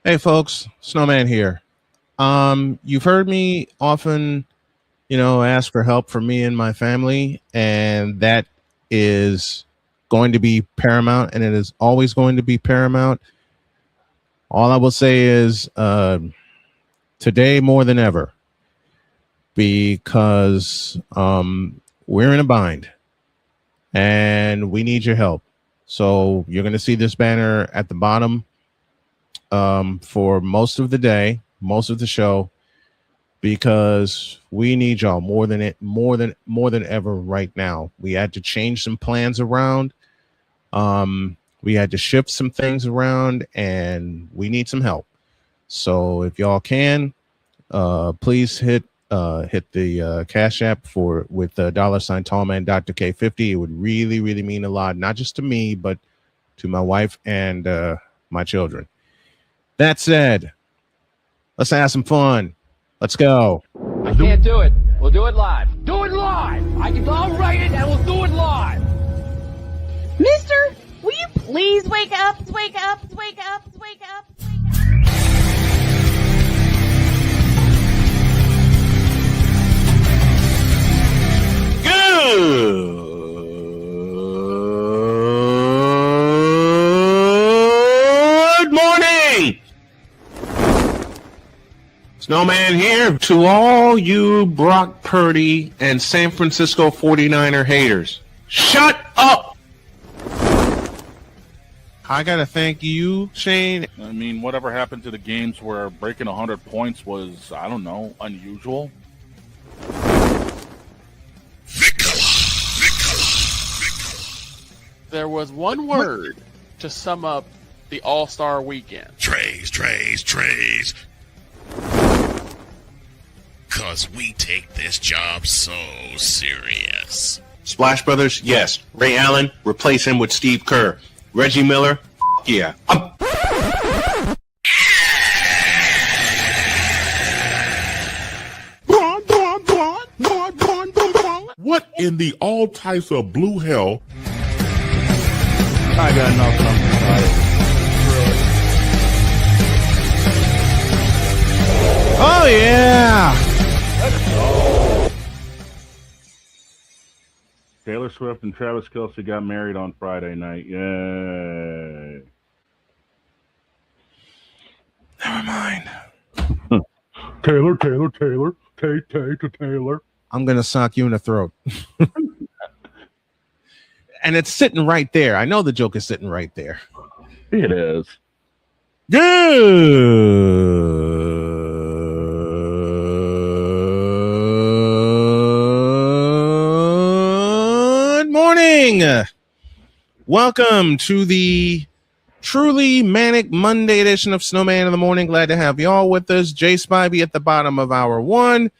Hey folks, Snowman here. You've heard me often, ask for help from me and my family, and that is going to be paramount, and it is always going to be paramount. All I will say is today more than ever, because we're in a bind and we need your help. So you're going to see this banner at the bottom for most of the day, most of the show, because we need y'all more than ever right now. We had to change some plans around. We had to shift some things around, and we need some help. So if y'all can, please hit the Cash App with the $ Tallman Dr. K50. It would really, really mean a lot, not just to me, but to my wife and my children. That said, let's have some fun. Let's go. I can't do it. We'll do it live. Do it live. I'll write it and we'll do it live. Mister, will you please wake up, wake up, wake up, wake up, wake up? Good morning. Snowman here to all you Brock Purdy and San Francisco 49er haters. Shut up! I gotta thank you, Shane. I mean, whatever happened to the games where breaking 100 points was, I don't know, unusual? There was one word to sum up the All-Star weekend. Trays. Cause we take this job so serious. Splash Brothers, yes. Ray Allen, replace him with Steve Kerr. Reggie Miller, yeah. What in the all types of blue hell? I got nothing. Oh, yeah. Taylor Swift and Travis Kelce got married on Friday night. Yay. Never mind. Taylor. Taylor. I'm going to sock you in the throat. And it's sitting right there. I know the joke is sitting right there. It is. Good morning. Welcome to the truly manic Monday edition of Snowman in the Morning. Glad to have y'all with us. Jay Spivey at the bottom of hour one.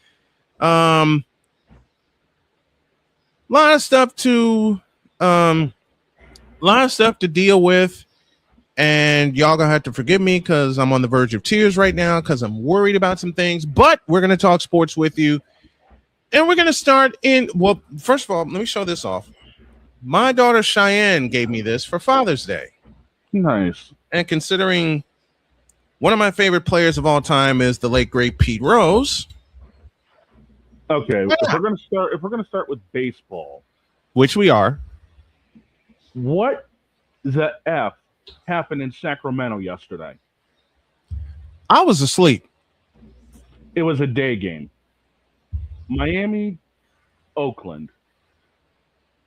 Lot of stuff to deal with, and y'all gonna have to forgive me because I'm on the verge of tears right now because I'm worried about some things, but we're gonna talk sports with you, and we're gonna start first of all, let me show this off. My daughter Cheyenne gave me this for Father's Day. Nice. And considering one of my favorite players of all time is the late great Pete Rose. Okay, if we're gonna start with baseball, which we are. What the F happened in Sacramento yesterday? I was asleep. It was a day game. Miami, Oakland.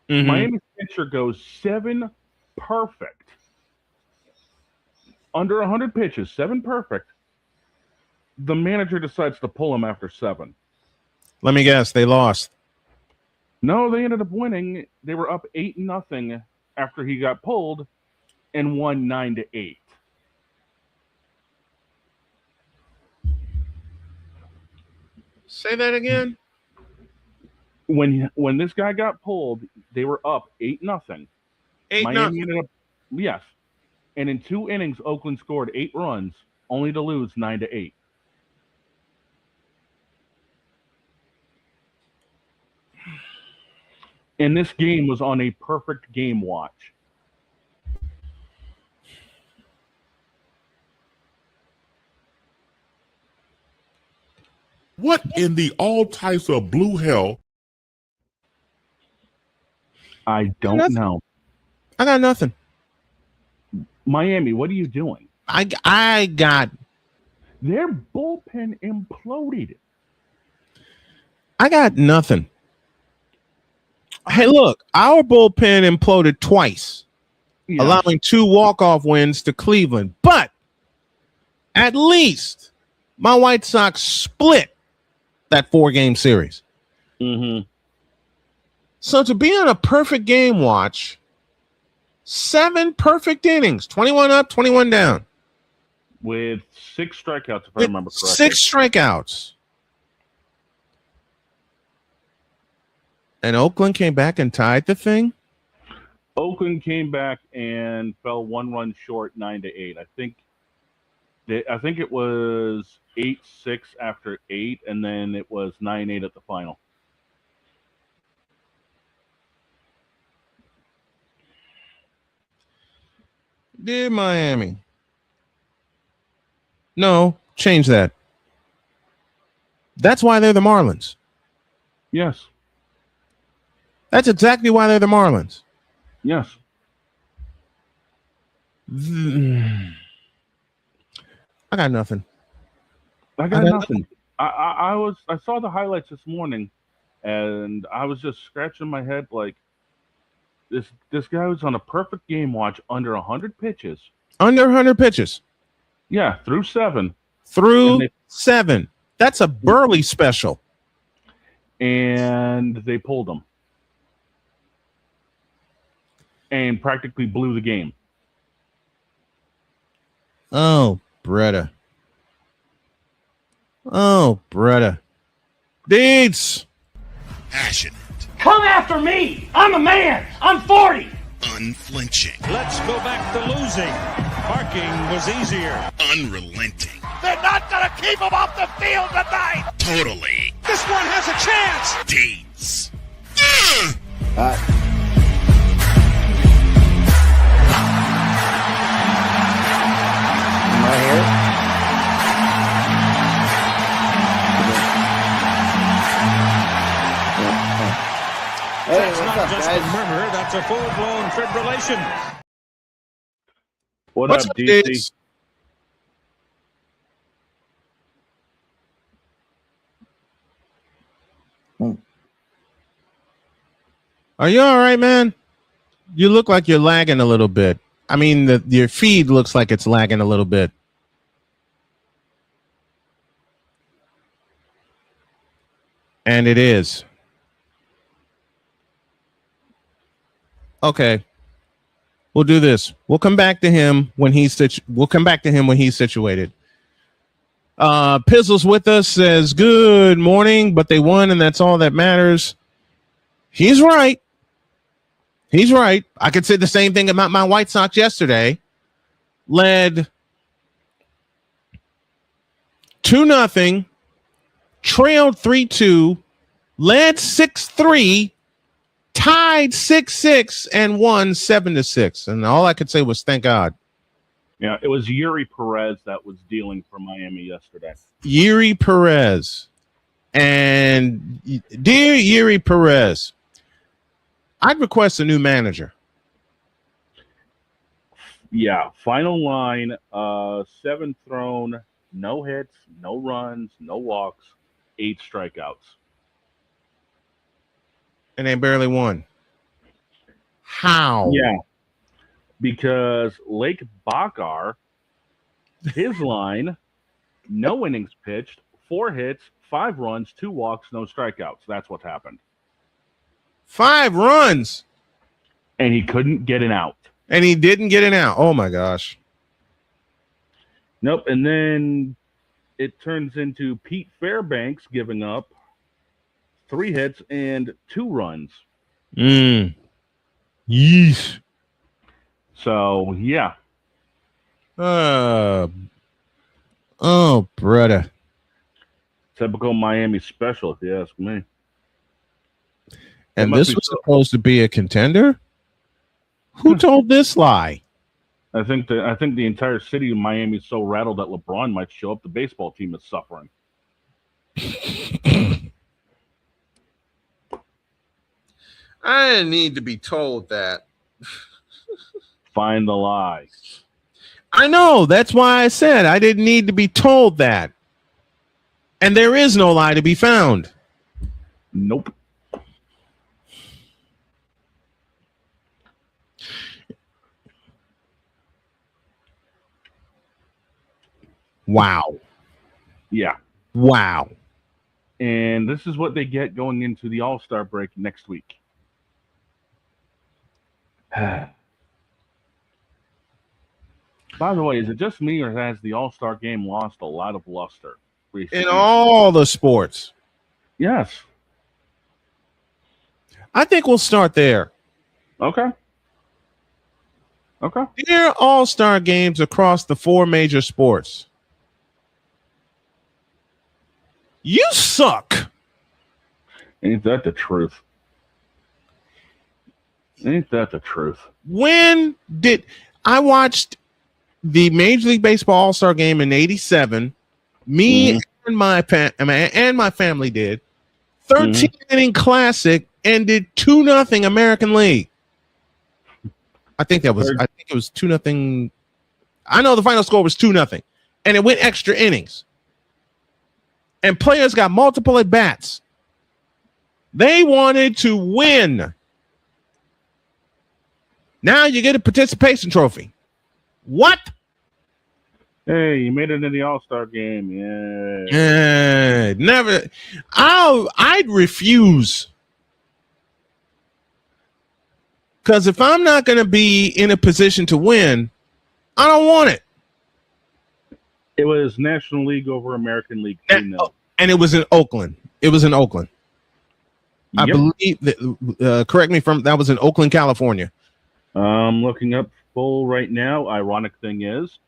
Mm-hmm. Miami pitcher goes 7 perfect. Under 100 pitches, 7 perfect. The manager decides to pull him after 7. Let me guess, they lost. No, they ended up winning. They were up 8-0 after he got pulled and won 9-8. Say that again. When this guy got pulled, they were up 8-0. 8-0. Miami ended up, yes. And in 2 innings, Oakland scored 8 runs, only to lose 9-8. And this game was on a perfect game watch. What in the all types of blue hell? I don't know. I got nothing. Miami, what are you doing? I got Their bullpen imploded. I got nothing. Hey, look, our bullpen imploded twice, Yeah. allowing 2 walk-off wins to Cleveland. But at least my White Sox split that 4-game series. Mm-hmm. So to be on a perfect game watch, 7 perfect innings, 21 up, 21 down. With 6 strikeouts, if I With remember correctly. 6 strikeouts. And Oakland came back and tied the thing? Oakland came back and fell 1 run short, 9-8. I think it was 8-6 after 8, and then it was 9-8 at the final. Dear Miami. No, change that. That's why they're the Marlins. Yes. That's exactly why they're the Marlins. Yes. I got nothing. I got nothing. I saw the highlights this morning, and I was just scratching my head like this guy was on a perfect game watch under 100 pitches. Under 100 pitches. Yeah, through 7. Through 7. That's a Burley special. And they pulled him. And practically blew the game. Oh, Bretta. Oh, Bretta. Deeds. Passionate. Come after me! I'm a man! I'm 40! Unflinching. Let's go back to losing. Parking was easier. Unrelenting. They're not going to keep him off the field tonight. Totally. This one has a chance. Deeds. Am I here? Hey, That's what's not up, just guys? a murmur, that's a full-blown fibrillation. What's up, DC? Deeds? Are you all right, man? You look like you're lagging a little bit. I mean, your feed looks like it's lagging a little bit. And it is. Okay. We'll do this. We'll come back to him when he's situated. Pizzle's with us, says good morning, but they won and that's all that matters. He's right. He's right. I could say the same thing about my White Sox yesterday. Led 2-0, trailed 3-2, led 6-3, tied 6-6, and won 7-6. And all I could say was thank God. Yeah, it was Yuri Perez that was dealing for Miami yesterday. Yuri Perez. And dear Yuri Perez, I'd request a new manager. Yeah, final line, 7 thrown, no hits, no runs, no walks, 8 strikeouts. And they barely won. How? Yeah, because Lake Bakar, his line, no innings pitched, 4 hits, 5 runs, 2 walks, no strikeouts. That's what happened. 5 runs. And he couldn't get an out. And he didn't get an out. Oh, my gosh. Nope. And then it turns into Pete Fairbanks giving up 3 hits and 2 runs. Yeesh. So, yeah. Oh, brother. Typical Miami special, if you ask me. And this was supposed to be a contender? Who told this lie? I think the entire city of Miami is so rattled that LeBron might show up. The baseball team is suffering. I didn't need to be told that. Find the lie. I know. That's why I said I didn't need to be told that. And there is no lie to be found. Nope. Wow. Yeah. Wow. And this is what they get going into the All-Star break next week. By the way, is it just me, or has the All-Star game lost a lot of luster recently? In all the sports. Yes. I think we'll start there. Okay. There are all-star games across the 4 major sports. You suck. Ain't that the truth? When did I watched the Major League Baseball All-Star game in '87? Me and my family did. 13-inning classic ended 2-0 American League. I think it was 2-0. I know the final score was 2-0, and it went extra innings. And players got multiple at bats. They wanted to win. Now you get a participation trophy. What? Hey, you made it in the All-Star game. Yeah. Never. I'd refuse. Because if I'm not going to be in a position to win, I don't want it. It was National League over American League 2-0. And it was in Oakland. I Yep. believe that. Correct me from that was in Oakland, California. I'm looking up full right now. Ironic thing is,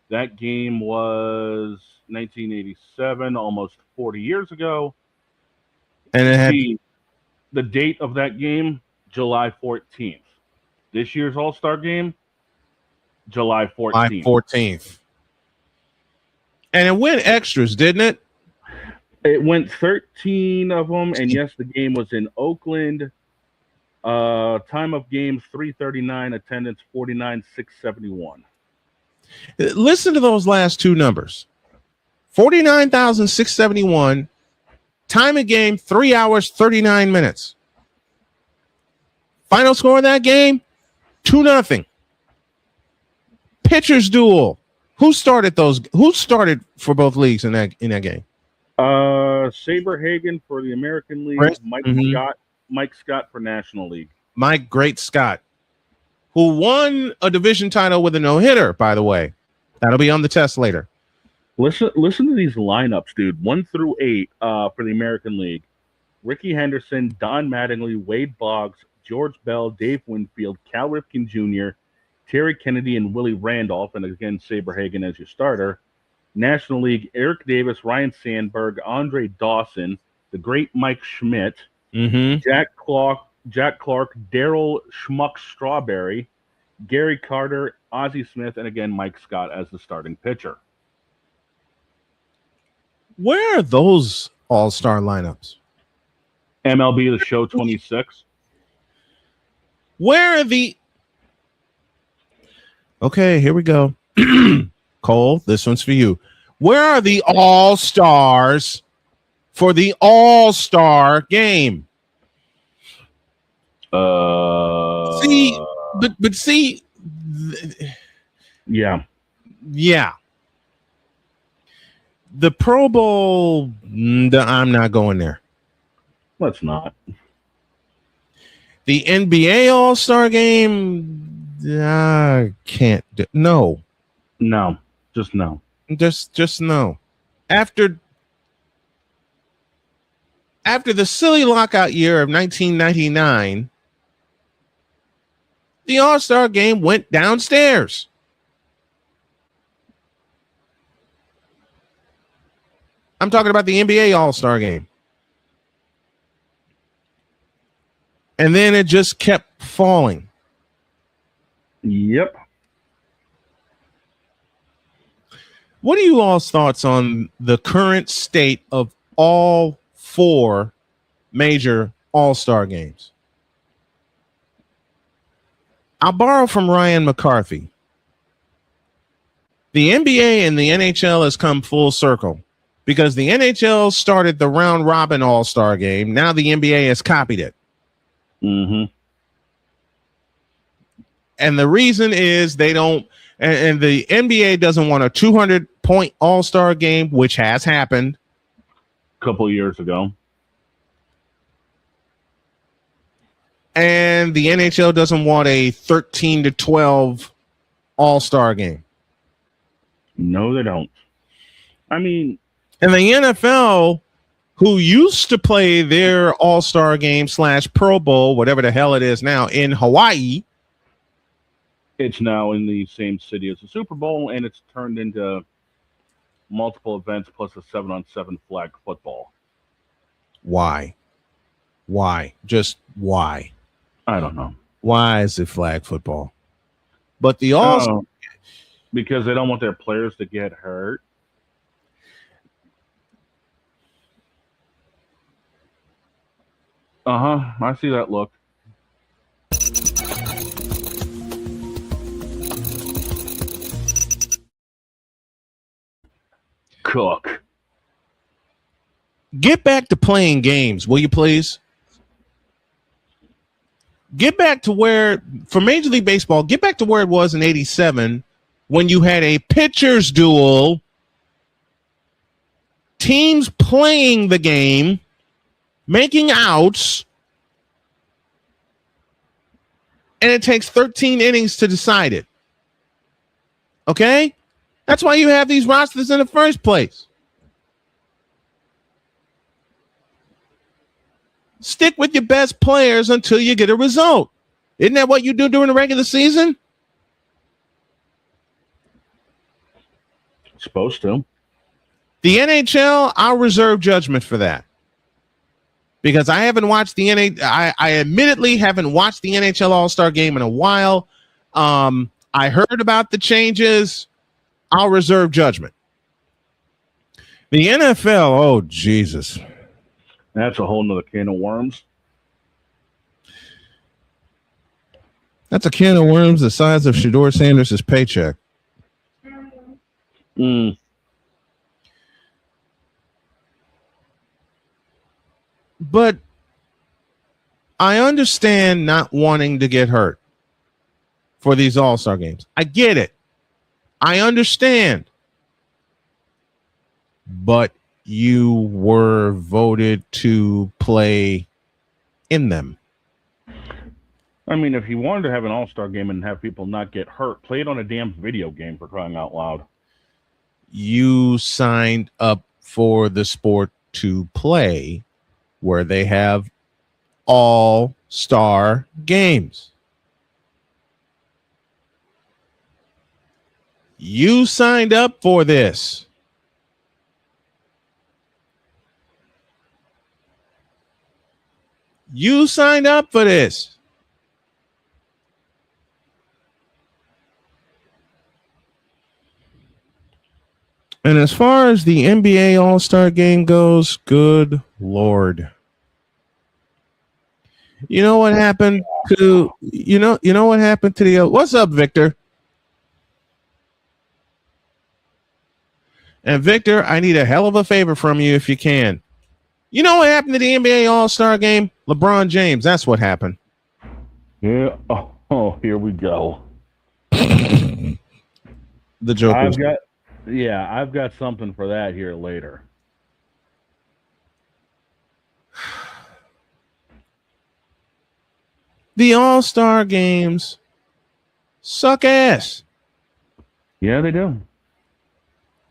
that game was 1987, almost 40 years ago. And it had The date of that game, July 14th. This year's All-Star game, July 14th. And it went extras, didn't it? It went 13 of them, and yes, the game was in Oakland. Time of game 3:39, attendance 49,671. Listen to those last two numbers. 49,671. Time of game 3 hours 39 minutes. Final score of that game 2-0. Pitchers duel. Who started for both leagues in that game? Saberhagen for the American League, Right. Mike Scott for National League. Mike Great Scott, who won a division title with a no-hitter, by the way. That'll be on the test later. Listen to these lineups, dude. 1 through 8 for the American League. Ricky Henderson, Don Mattingly, Wade Boggs, George Bell, Dave Winfield, Cal Ripken Jr., Terry Kennedy, and Willie Randolph, and again, Saberhagen as your starter. National League, Eric Davis, Ryan Sandberg, Andre Dawson, the great Mike Schmidt, Jack Clark, Daryl Schmuck Strawberry, Gary Carter, Ozzie Smith, and again, Mike Scott as the starting pitcher. Where are those all-star lineups? MLB The Show 26. Where are the... Okay, here we go. Cole, this one's for you. Where are the all-stars for the all-star game? See, but see... Yeah. The Pro Bowl, I'm not going there. Let's not. The NBA All-Star Game, I can't do. No. Just no. Just no. After the silly lockout year of 1999, the All-Star Game went downstairs. I'm talking about the NBA All-Star Game. And then it just kept falling. Yep. What are you all's thoughts on the current state of all 4 major All-Star games. I'll borrow from Ryan McCarthy. The NBA and the NHL has come full circle because the NHL started the round robin All-Star game. Now the NBA has copied it. Mm-hmm. And the reason is they don't, and the NBA doesn't want a 200-point All-Star game, which has happened A couple of years ago. And the NHL doesn't want a 13 to 12 All-Star game. No, they don't. I mean, and the NFL, who used to play their All-Star game / Pro Bowl, whatever the hell it is now, in Hawaii. It's now in the same city as the Super Bowl, and it's turned into multiple events plus a 7-on-7 flag football. Why? Just why? I don't know. Why is it flag football? But the because they don't want their players to get hurt. I see that look. Cook. Get back to playing games, will you please? Get back to where, for Major League Baseball, get back to where it was in '87 when you had a pitcher's duel, teams playing the game, making outs, and it takes 13 innings to decide it. Okay? That's why you have these rosters in the first place. Stick with your best players until you get a result. Isn't that what you do during the regular season? Supposed to. The NHL, I'll reserve judgment for that. Because I haven't watched the NHL. I admittedly haven't watched the NHL All-Star Game in a while. I heard about the changes. I'll reserve judgment. The NFL, oh, Jesus. That's a whole nother can of worms. That's a can of worms the size of Shedeur Sanders' paycheck. But I understand not wanting to get hurt for these All-Star games. I get it. I understand. But you were voted to play in them. I mean, if you wanted to have an all-star game and have people not get hurt, play it on a damn video game, for crying out loud. You signed up for the sport to play where they have all-star games. You signed up for this. You signed up for this. And as far as the NBA All-Star Game goes, good Lord. You know what happened to what happened to the what's up, Victor? And Victor, I need a hell of a favor from you if you can. You know what happened to the NBA All-Star Game? LeBron James, that's what happened. Yeah. Oh, here we go. The joke. I've got something for that here later. The All-Star Games suck ass. Yeah, they do.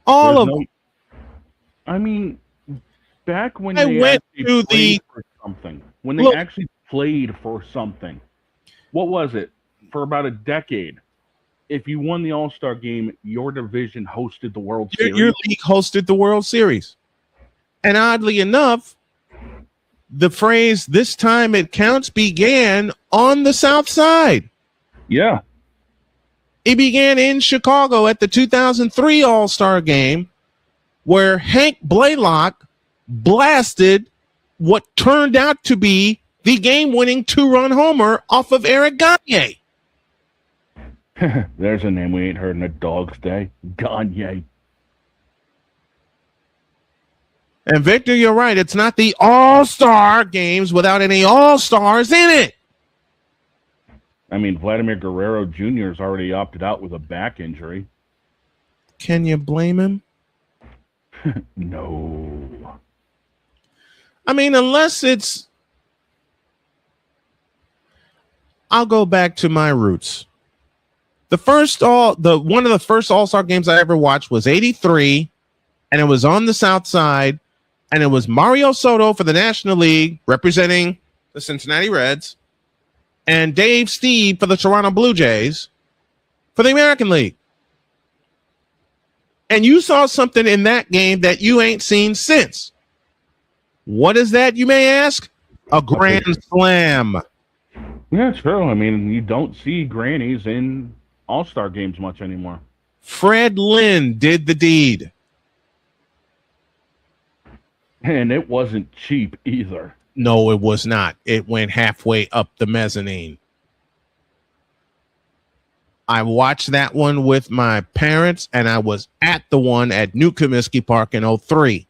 All of them. I mean, back when I they went actually to played for something, when they actually played for something, what was it? For about a decade, if you won the All-Star Game, your division hosted the World Series. Your league hosted the World Series. And oddly enough, the phrase "this time it counts" began on the South Side. Yeah. It began in Chicago at the 2003 All-Star Game, where Hank Blaylock blasted what turned out to be the game-winning 2-run homer off of Eric Gagne. There's a name we ain't heard in a dog's day. Gagne. And Victor, you're right. It's not the all-star games without any all-stars in it. I mean, Vladimir Guerrero Jr. has already opted out with a back injury. Can you blame him? No. I mean, unless it's... I'll go back to my roots. One of the first All-Star games I ever watched was 83, and it was on the South Side, and it was Mario Soto for the National League representing the Cincinnati Reds, and Dave Steve for the Toronto Blue Jays for the American League. And you saw something in that game that you ain't seen since. What is that, you may ask? A grand slam. Yeah, true. I mean, you don't see grannies in All-Star games much anymore. Fred Lynn did the deed. And it wasn't cheap either. No, it was not. It went halfway up the mezzanine. I watched that one with my parents, and I was at the one at New Comiskey Park in 03.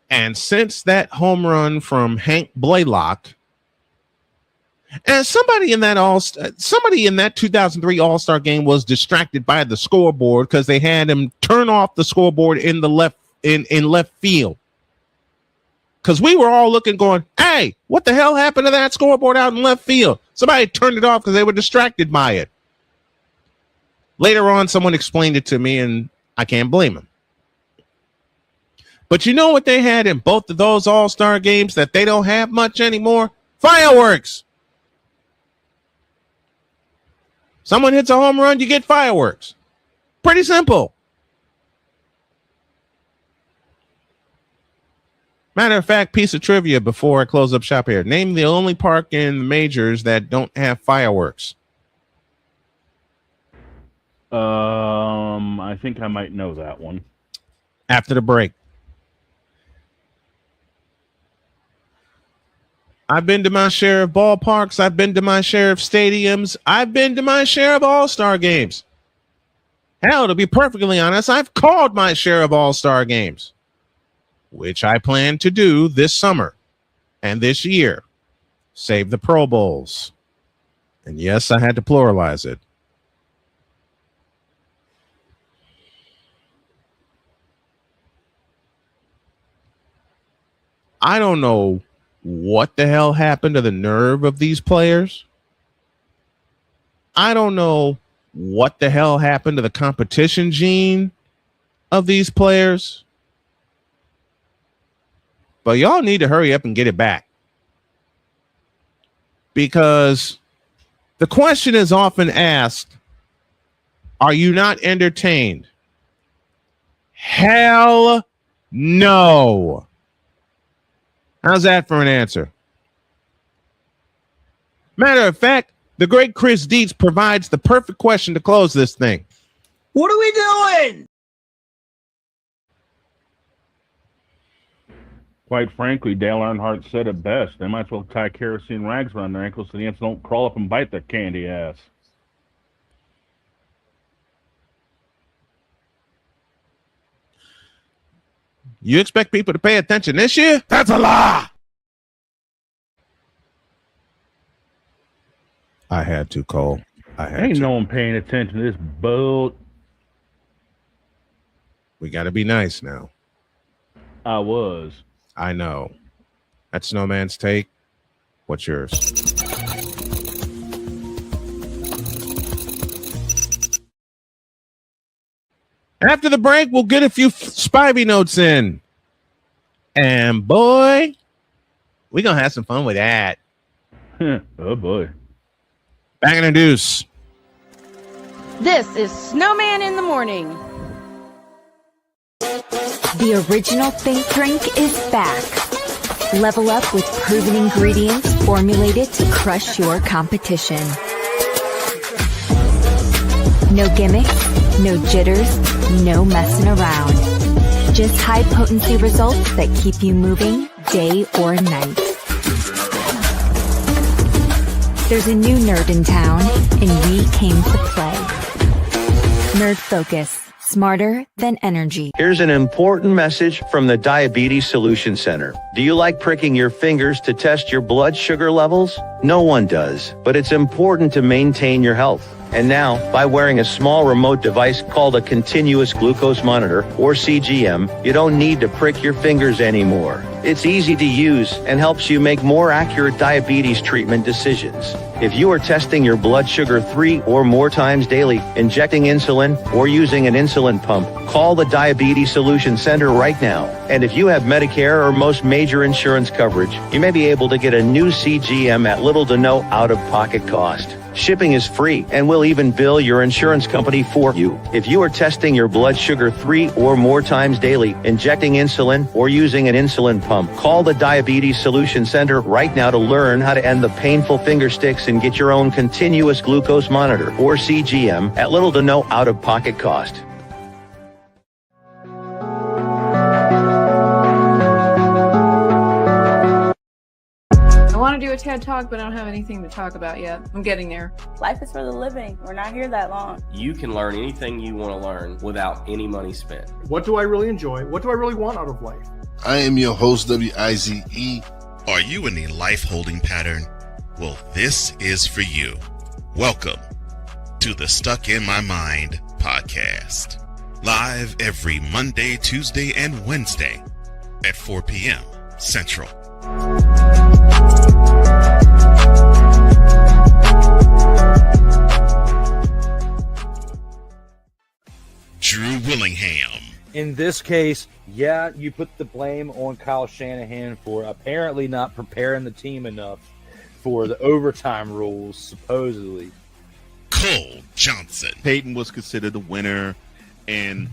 And since that home run from Hank Blaylock, and somebody in that 2003 All-Star game was distracted by the scoreboard because they had him turn off the scoreboard in the left field. Because we were all looking, going, "Hey, what the hell happened to that scoreboard out in left field?" Somebody turned it off because they were distracted by it. Later on, someone explained it to me, and I can't blame him. But you know what they had in both of those All-Star games that they don't have much anymore? Fireworks. Someone hits a home run, you get fireworks. Pretty simple. Matter of fact, piece of trivia before I close up shop here. Name the only park in the majors that don't have fireworks. I think I might know that one. After the break. I've been to my share of ballparks. I've been to my share of stadiums. I've been to my share of All-Star games. Hell, to be perfectly honest, I've called my share of All-Star games, which I plan to do this summer and this year. Save the Pro Bowls. And yes, I had to pluralize it. I don't know what the hell happened to the nerve of these players. I don't know what the hell happened to the competition gene of these players. But y'all need to hurry up and get it back. Because the question is often asked, are you not entertained? Hell no. How's that for an answer? Matter of fact, the great Chris Dietz provides the perfect question to close this thing. What are we doing? Quite frankly, Dale Earnhardt said it best. They might as well tie kerosene rags around their ankles so the ants don't crawl up and bite their candy ass. You expect people to pay attention this year? That's a lie. I had to, Cole. I had Ain't to. no one paying attention to this boat. We got to be nice now. I was. I know. That's Snowman's take. What's yours? After the break, we'll get a few Spivey notes in. And boy, we're going to have some fun with that. Oh, boy. Back in the deuce. This is Snowman in the Morning. The original Think Drink is back. Level up with proven ingredients formulated to crush your competition. No gimmicks, no jitters, no messing around. Just high-potency results that keep you moving day or night. There's a new nerd in town, and we came to play. Nerd Focus. Smarter than energy. Here's an important message from the Diabetes Solution Center. Do you like pricking your fingers to test your blood sugar levels? No one does, but it's important to maintain your health. And now, by wearing a small remote device called a continuous glucose monitor, or CGM, you don't need to prick your fingers anymore. It's easy to use and helps you make more accurate diabetes treatment decisions. If you are testing your blood sugar 3 or more times daily, injecting insulin, or using an insulin pump, call the Diabetes Solution Center right now. And if you have Medicare or most major insurance coverage, you may be able to get a new CGM at little to no out-of-pocket cost. Shipping is free, and we'll even bill your insurance company for you. If you are testing your blood sugar 3 or more times daily, injecting insulin, or using an insulin pump, call the Diabetes Solution Center right now to learn how to end the painful finger sticks and get your own continuous glucose monitor, or CGM, at little to no out-of-pocket cost. I want to do a TED Talk, but I don't have anything to talk about yet. I'm getting there. Life is for the living. We're not here that long. You can learn anything you want to learn without any money spent. What do I really enjoy? What do I really want out of life? I am your host, WIZE. Are you in a life holding pattern? Well, this is for you. Welcome to the Stuck in My Mind podcast. Live every Monday, Tuesday, and Wednesday at 4 p.m. Central. Drew Willingham. In this case, yeah, you put the blame on Kyle Shanahan for apparently not preparing the team enough for the overtime rules, supposedly. Cole Johnson. Peyton was considered the winner, and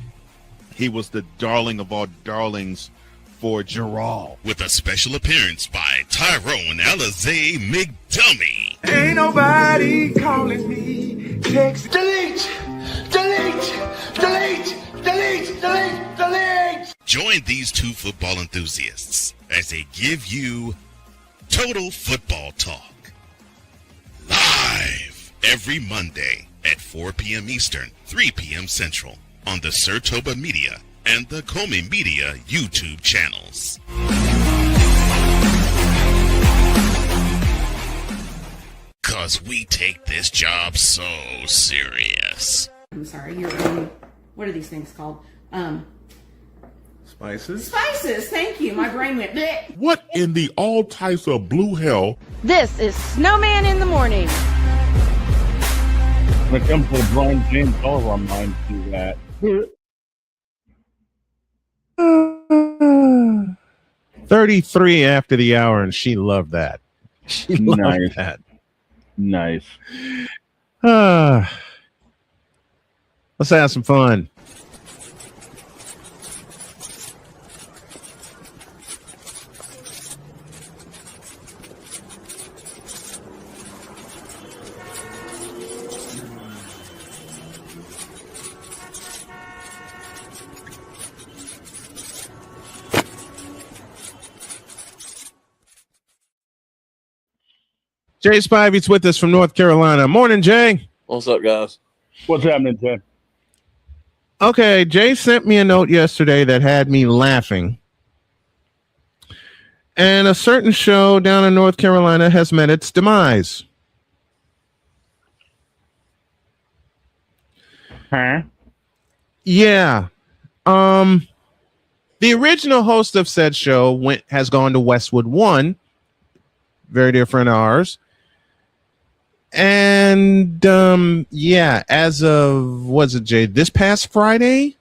he was the darling of all darlings for Gerald. With a special appearance by Tyrone Alizé McDummy. Ain't nobody calling me. Text delete, delete, delete, delete, delete, delete. Join these two football enthusiasts as they give you Total Football Talk. Live every Monday at 4 p.m. Eastern, 3 p.m. Central on the Sertoba Media and the Comey Media YouTube channels. Cause we take this job so serious. I'm sorry, what are these things called? Spices? Spices, thank you. My brain went bleh. What in the all types of blue hell? This is Snowman in the morning. When it comes to LeBron James, all of our minds do that. 33 after the hour, and she loved that. She loved that. Nice. Let's have some fun. Jay Spivey's with us from North Carolina. Morning, Jay. What's up, guys? What's happening, Jay? Okay, Jay sent me a note yesterday that had me laughing. And a certain show down in North Carolina has met its demise. Huh? Yeah. The original host of said show has gone to Westwood One, very dear friend of ours. And yeah, as of Jay, this past Friday,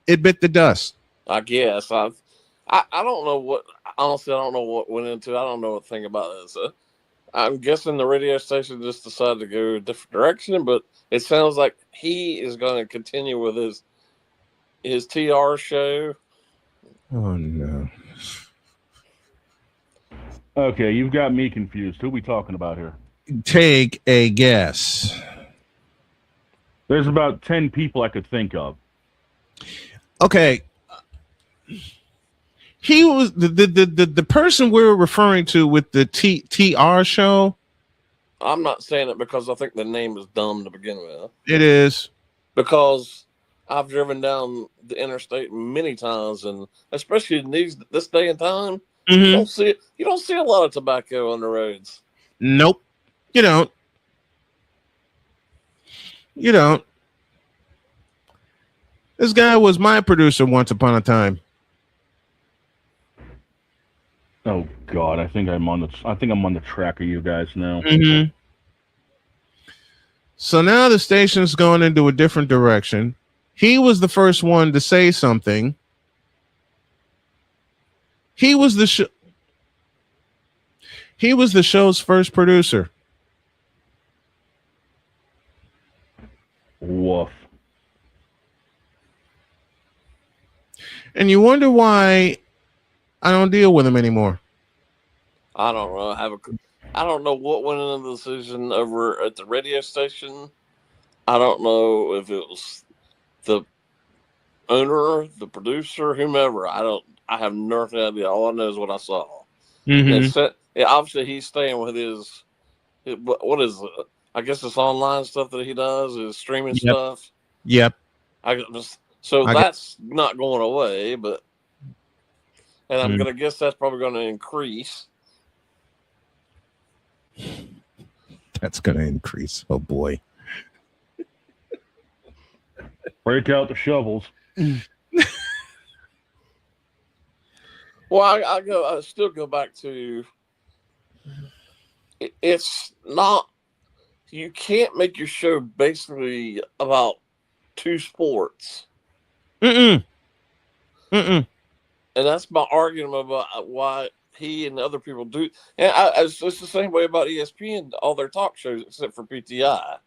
it bit the dust. I guess I don't know what. Honestly, I don't know what went into it. I don't know a thing about this. I'm guessing the radio station just decided to go a different direction, but it sounds like he is going to continue with his TR show. Oh no. Okay, you've got me confused. Who are we talking about here? Take a guess. There's about 10 people I could think of. Okay. He was the person we're referring to with the TR show. I'm not saying it because I think the name is dumb to begin with. It is. Because I've driven down the interstate many times, and especially in this day and time, you don't see a lot of tobacco on the roads. Nope. You don't. You don't. This guy was my producer once upon a time. Oh God, I think I'm on the track of you guys now. So now the station's going into a different direction. He was the first one to say something. He was the show's first producer. Woof. And you wonder why I don't deal with him anymore. I don't know. I don't know what went into the decision over at the radio station. I don't know if it was the owner, the producer, whomever. I have no idea. All I know is what I saw. Obviously, he's staying with his what is it? I guess it's online stuff that he does, his streaming stuff. Yep. That's not going away, and I'm gonna guess that's probably going to increase. That's going to increase. Oh boy. Break out the shovels. Well, I still go back to it's not. You can't make your show basically about two sports. And that's my argument about why he and other people do. And it's the same way about ESPN, all their talk shows except for PTI.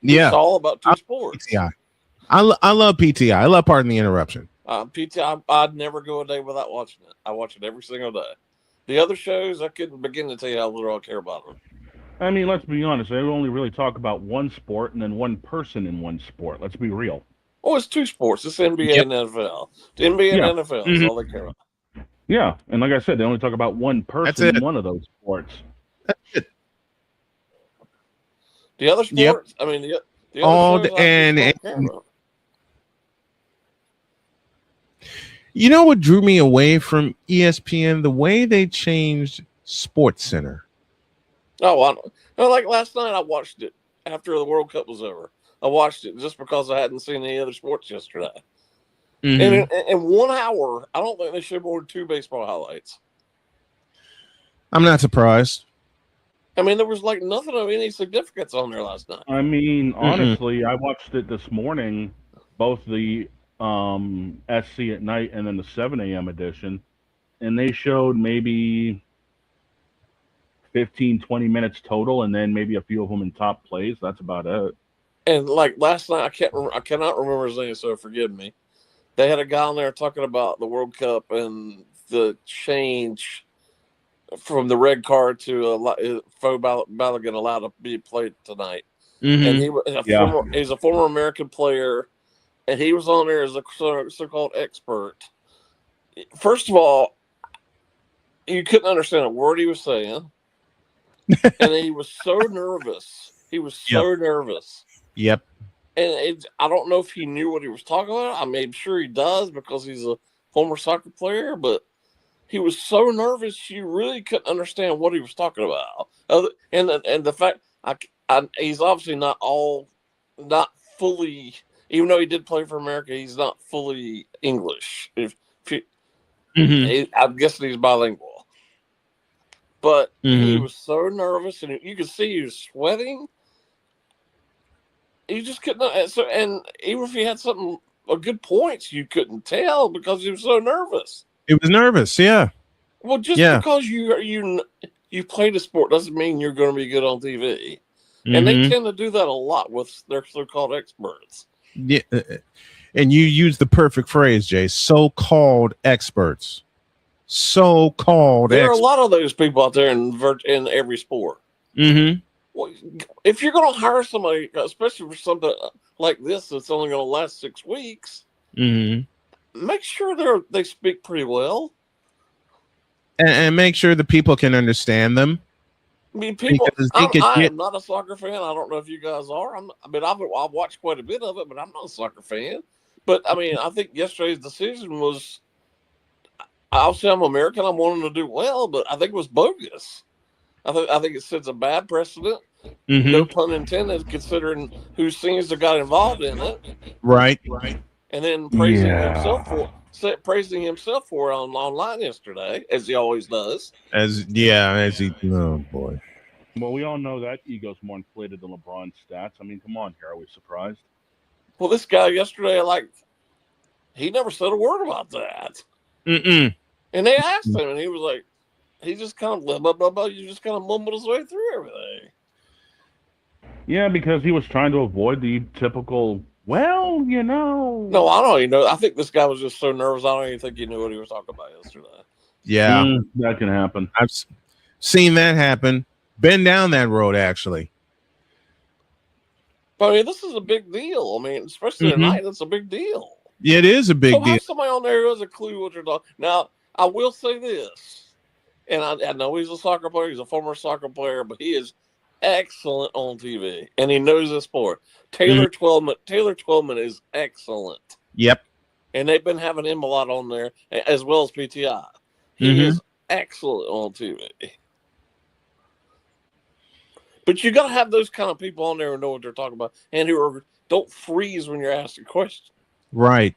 Yeah. It's all about two sports. PTI. I love PTI. I love Pardon the Interruption. PTI, I'd never go a day without watching it. I watch it every single day. The other shows, I couldn't begin to tell you how little I care about them. I mean, let's be honest. They only really talk about one sport and then one person in one sport. Let's be real. Oh, it's two sports. It's NBA and NFL. The NBA and NFL is all they care about. Yeah, and like I said, they only talk about one person in one of those sports. That's it. The other sports, I mean, the other shows you know what drew me away from ESPN? The way they changed Sports Center. Oh, I don't. Like last night, I watched it after the World Cup was over. I watched it just because I hadn't seen any other sports yesterday. And in 1 hour, I don't think they showed more than 2 baseball highlights. I'm not surprised. I mean, there was like nothing of any significance on there last night. I mean, honestly, I watched it this morning, both the SC at night and then the 7 a.m. edition, and they showed maybe 15, 20 minutes total, and then maybe a few of them in top plays. That's about it. And like last night, I cannot remember his name, so forgive me. They had a guy on there talking about the World Cup and the change from the red card to Faux Balogun allowed to be played tonight. And he's a former American player, and he was on there as a so-called expert. First of all, you couldn't understand a word he was saying, and he was so nervous. He was so nervous. Yep. And I don't know if he knew what he was talking about. I'm sure he does because he's a former soccer player, but he was so nervous you really couldn't understand what he was talking about. And the fact he's obviously not fully, even though he did play for America, he's not fully English. I'm guessing he's bilingual. But he was so nervous, and you could see he was sweating. You just couldn't. And even if he had good points, you couldn't tell because he was so nervous. He was nervous, yeah. Well, just because you played a sport doesn't mean you're going to be good on TV, and they tend to do that a lot with their so-called experts. Yeah, and you use the perfect phrase, Jay. So-called experts. So-called. There are a lot of those people out there in every sport. Well, if you're going to hire somebody, especially for something like this that's only going to last 6 weeks, make sure they speak pretty well. And make sure the people can understand them. I mean, I am not a soccer fan. I don't know if you guys are. I've watched quite a bit of it, but I'm not a soccer fan. But I mean, I think yesterday's decision was. Obviously, I'm American. I'm wanting to do well, but I think it was bogus. I think it sets a bad precedent. No pun intended, considering who seems to got involved in it. Right. And then praising himself for it online yesterday, as he always does. As he. Oh boy. Well, we all know that ego's more inflated than LeBron's stats. I mean, come on here. Are we surprised? Well, this guy yesterday, he never said a word about that. And they asked him, and he was like, he just kind of blah, blah, blah, blah. You just kind of mumbled his way through everything. Yeah, because he was trying to avoid the typical, well, you know. No, I don't even know. I think this guy was just so nervous. I don't even think he knew what he was talking about yesterday. Yeah. That can happen. I've seen that happen. Been down that road, actually. But I mean, this is a big deal. I mean, especially tonight, it's a big deal. Yeah, it is a big deal. Have somebody on there who has a clue what you're talking. Now, I will say this, and I know he's a soccer player. He's a former soccer player, but he is excellent on TV, and he knows the sport. Taylor Twellman is excellent. Yep. And they've been having him a lot on there, as well as PTI. He is excellent on TV. But you got to have those kind of people on there who know what they're talking about, and who don't freeze when you're asked a question. Right.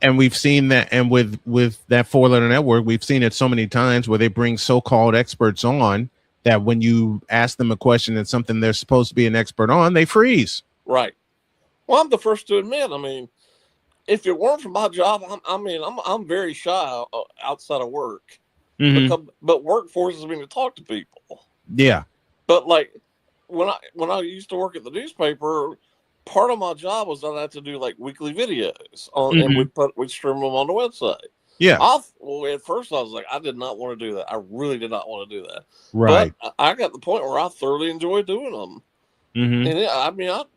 And we've seen that, and with that 4-letter network, we've seen it so many times where they bring so-called experts on that when you ask them a question and something they're supposed to be an expert on, they freeze. Right. Well, I'm the first to admit. I mean, if it weren't for my job, I'm very shy outside of work. But work forces me to talk to people. Yeah. But when I used to work at the newspaper, part of my job was that I had to do weekly videos and we'd stream them on the website. Yeah. At first I was like, I did not want to do that. I really did not want to do that. Right. But I got to the point where I thoroughly enjoyed doing them. And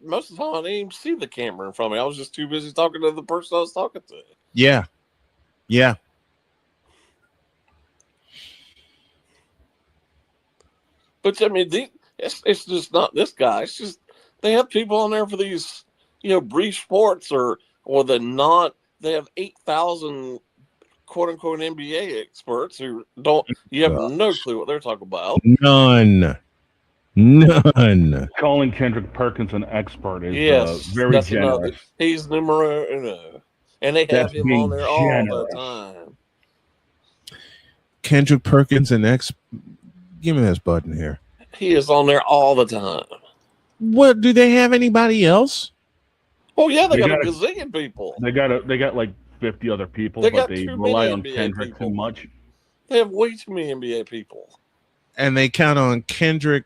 most of the time I didn't even see the camera in front of me. I was just too busy talking to the person I was talking to. Yeah. But I mean, it's just not this guy. It's just they have people on there for these, brief sports or they have 8,000 quote unquote NBA experts who you have no clue what they're talking about. None. Calling Kendrick Perkins an expert is very generous. He's numero uno. And they have him on there all the time. Kendrick Perkins give me this button here. He is on there all the time. What, do they have anybody else? Oh yeah, they got a gazillion people. They got like 50 other people, but they rely on Kendrick too much. They have way too many NBA people. And they count on Kendrick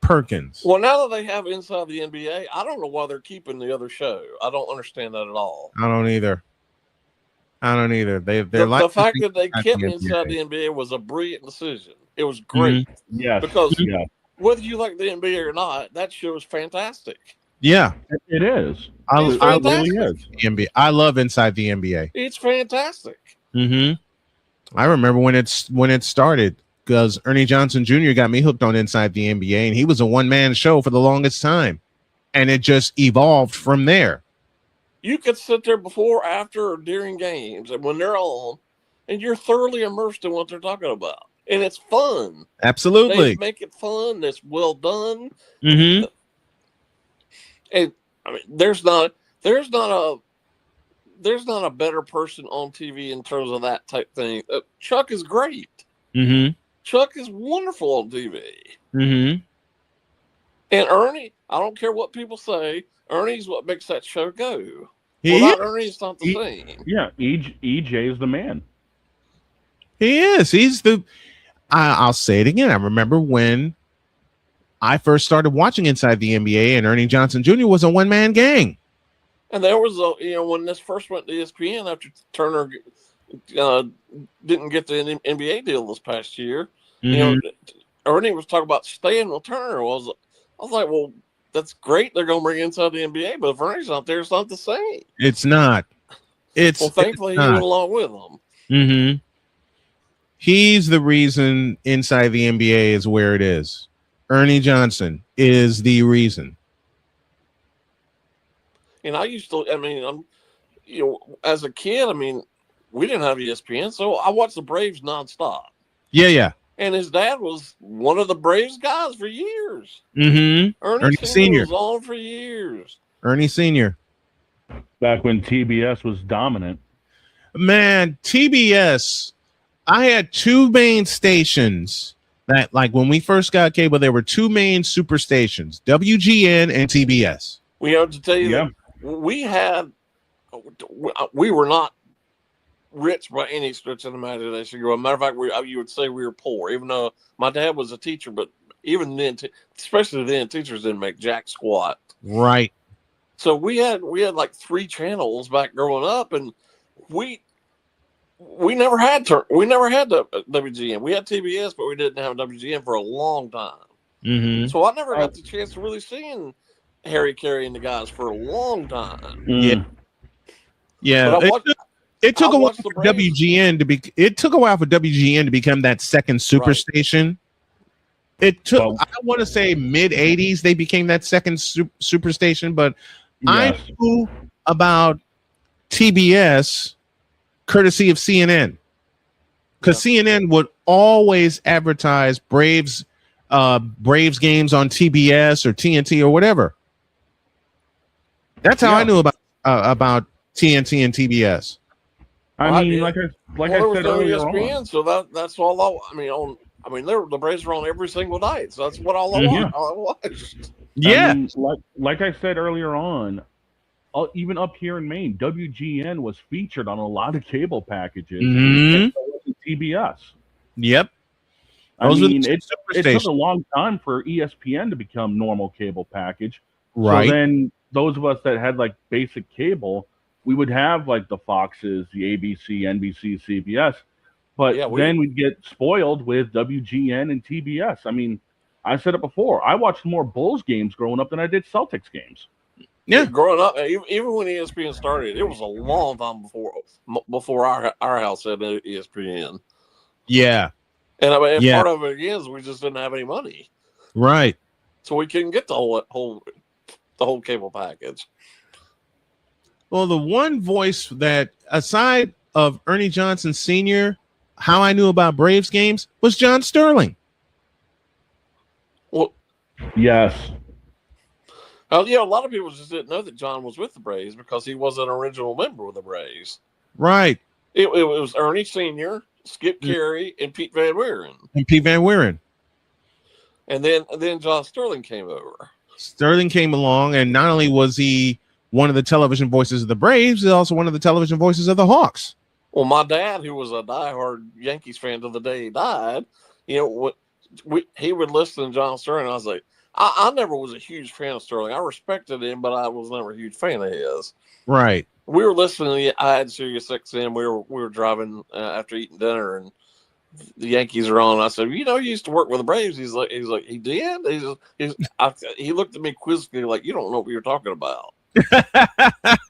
Perkins. Well, now that they have Inside the NBA, I don't know why they're keeping the other show. I don't understand that at all. I don't either. The fact that they kept Inside the NBA was a brilliant decision. It was great. Yeah. Because whether you like the NBA or not, that show is fantastic. Yeah. It is. I really is. NBA. I love Inside the NBA. It's fantastic. I remember when it started, because Ernie Johnson Jr. got me hooked on Inside the NBA, and he was a one-man show for the longest time. And it just evolved from there. You could sit there before, after, or during games, and when they're on, and you're thoroughly immersed in what they're talking about. And it's fun. Absolutely. They make it fun. It's well done. And I mean, there's not a better person on TV in terms of that type thing. Chuck is great. Chuck is wonderful on TV. And Ernie, I don't care what people say, Ernie's what makes that show go. Without Ernie, it's not the same. Yeah, EJ is the man. He is. He's the. I'll say it again. I remember when I first started watching Inside the NBA, and Ernie Johnson Jr. was a one-man gang. And there was when this first went to ESPN after Turner didn't get the NBA deal this past year, You know, Ernie was talking about staying with Turner. I was like, well, that's great. They're going to bring inside the NBA, but if Ernie's not there, it's not the same. It's not. Well, thankfully he went along with them. Mm-hmm. He's the reason inside the NBA is where it is. Ernie Johnson is the reason. And I used to, I mean, as a kid, I mean, we didn't have ESPN, so I watched the Braves nonstop. Yeah. And his dad was one of the Braves guys for years. Mm-hmm. Ernie Sr. was on for years. Ernie Sr. Back when TBS was dominant. Man, TBS, I had two main stations that, like, when we first got cable, there were two main super stations, WGN and TBS. We have to tell you that we were not rich by any stretch of the imagination. As a matter of fact, you would say we were poor, even though my dad was a teacher, but even then, especially then, teachers didn't make jack squat. Right. So we had like 3 channels back growing up, and we never had the WGN. We had TBS, but we didn't have WGN for a long time. Mm-hmm. So I never got the chance to really see Harry Carey and the guys for a long time. Yeah. It took a while for WGN to be. It took a while for WGN to become that second super station. It took. I want to say mid '80s they became that second super station, but I knew about TBS courtesy of CNN, because CNN would always advertise Braves games on TBS or TNT or whatever. That's how I knew about TNT and TBS. I mean, like I said earlier ESPN, on. so that's all. The Braves were on every single night, so that's what all I watched. Yeah, I mean, like I said earlier on, even up here in Maine, WGN was featured on a lot of cable packages. TBS. Yep. It took a long time for ESPN to become normal cable package. Right. So then those of us that had like basic cable, we would have like the Foxes, the ABC, NBC, CBS, but then we'd get spoiled with WGN and TBS. I mean, I said it before. I watched more Bulls games growing up than I did Celtics games. Yeah, growing up, even when ESPN started, it was a long time before our house had ESPN. Yeah, and part of it is we just didn't have any money, right? So we couldn't get the whole cable package. Well, the one voice that, aside of Ernie Johnson Sr., how I knew about Braves games was John Sterling. Well, yes. A lot of people just didn't know that John was with the Braves because he was an original member of the Braves. Right. It was Ernie Sr., Skip Carey, and Pete Van Wieren. And then John Sterling came over. Sterling came along, and not only was he one of the television voices of the Braves, he's also one of the television voices of the Hawks. Well, my dad, who was a diehard Yankees fan till the day he died, he would listen to John Sterling. And I was like, I never was a huge fan of Sterling. I respected him, but I was never a huge fan of his. Right. We were listening. I had Sirius XM. We were driving after eating dinner, and the Yankees are on. I said, he used to work with the Braves. He's like, he did. He looked at me quizzically like, you don't know what you're talking about.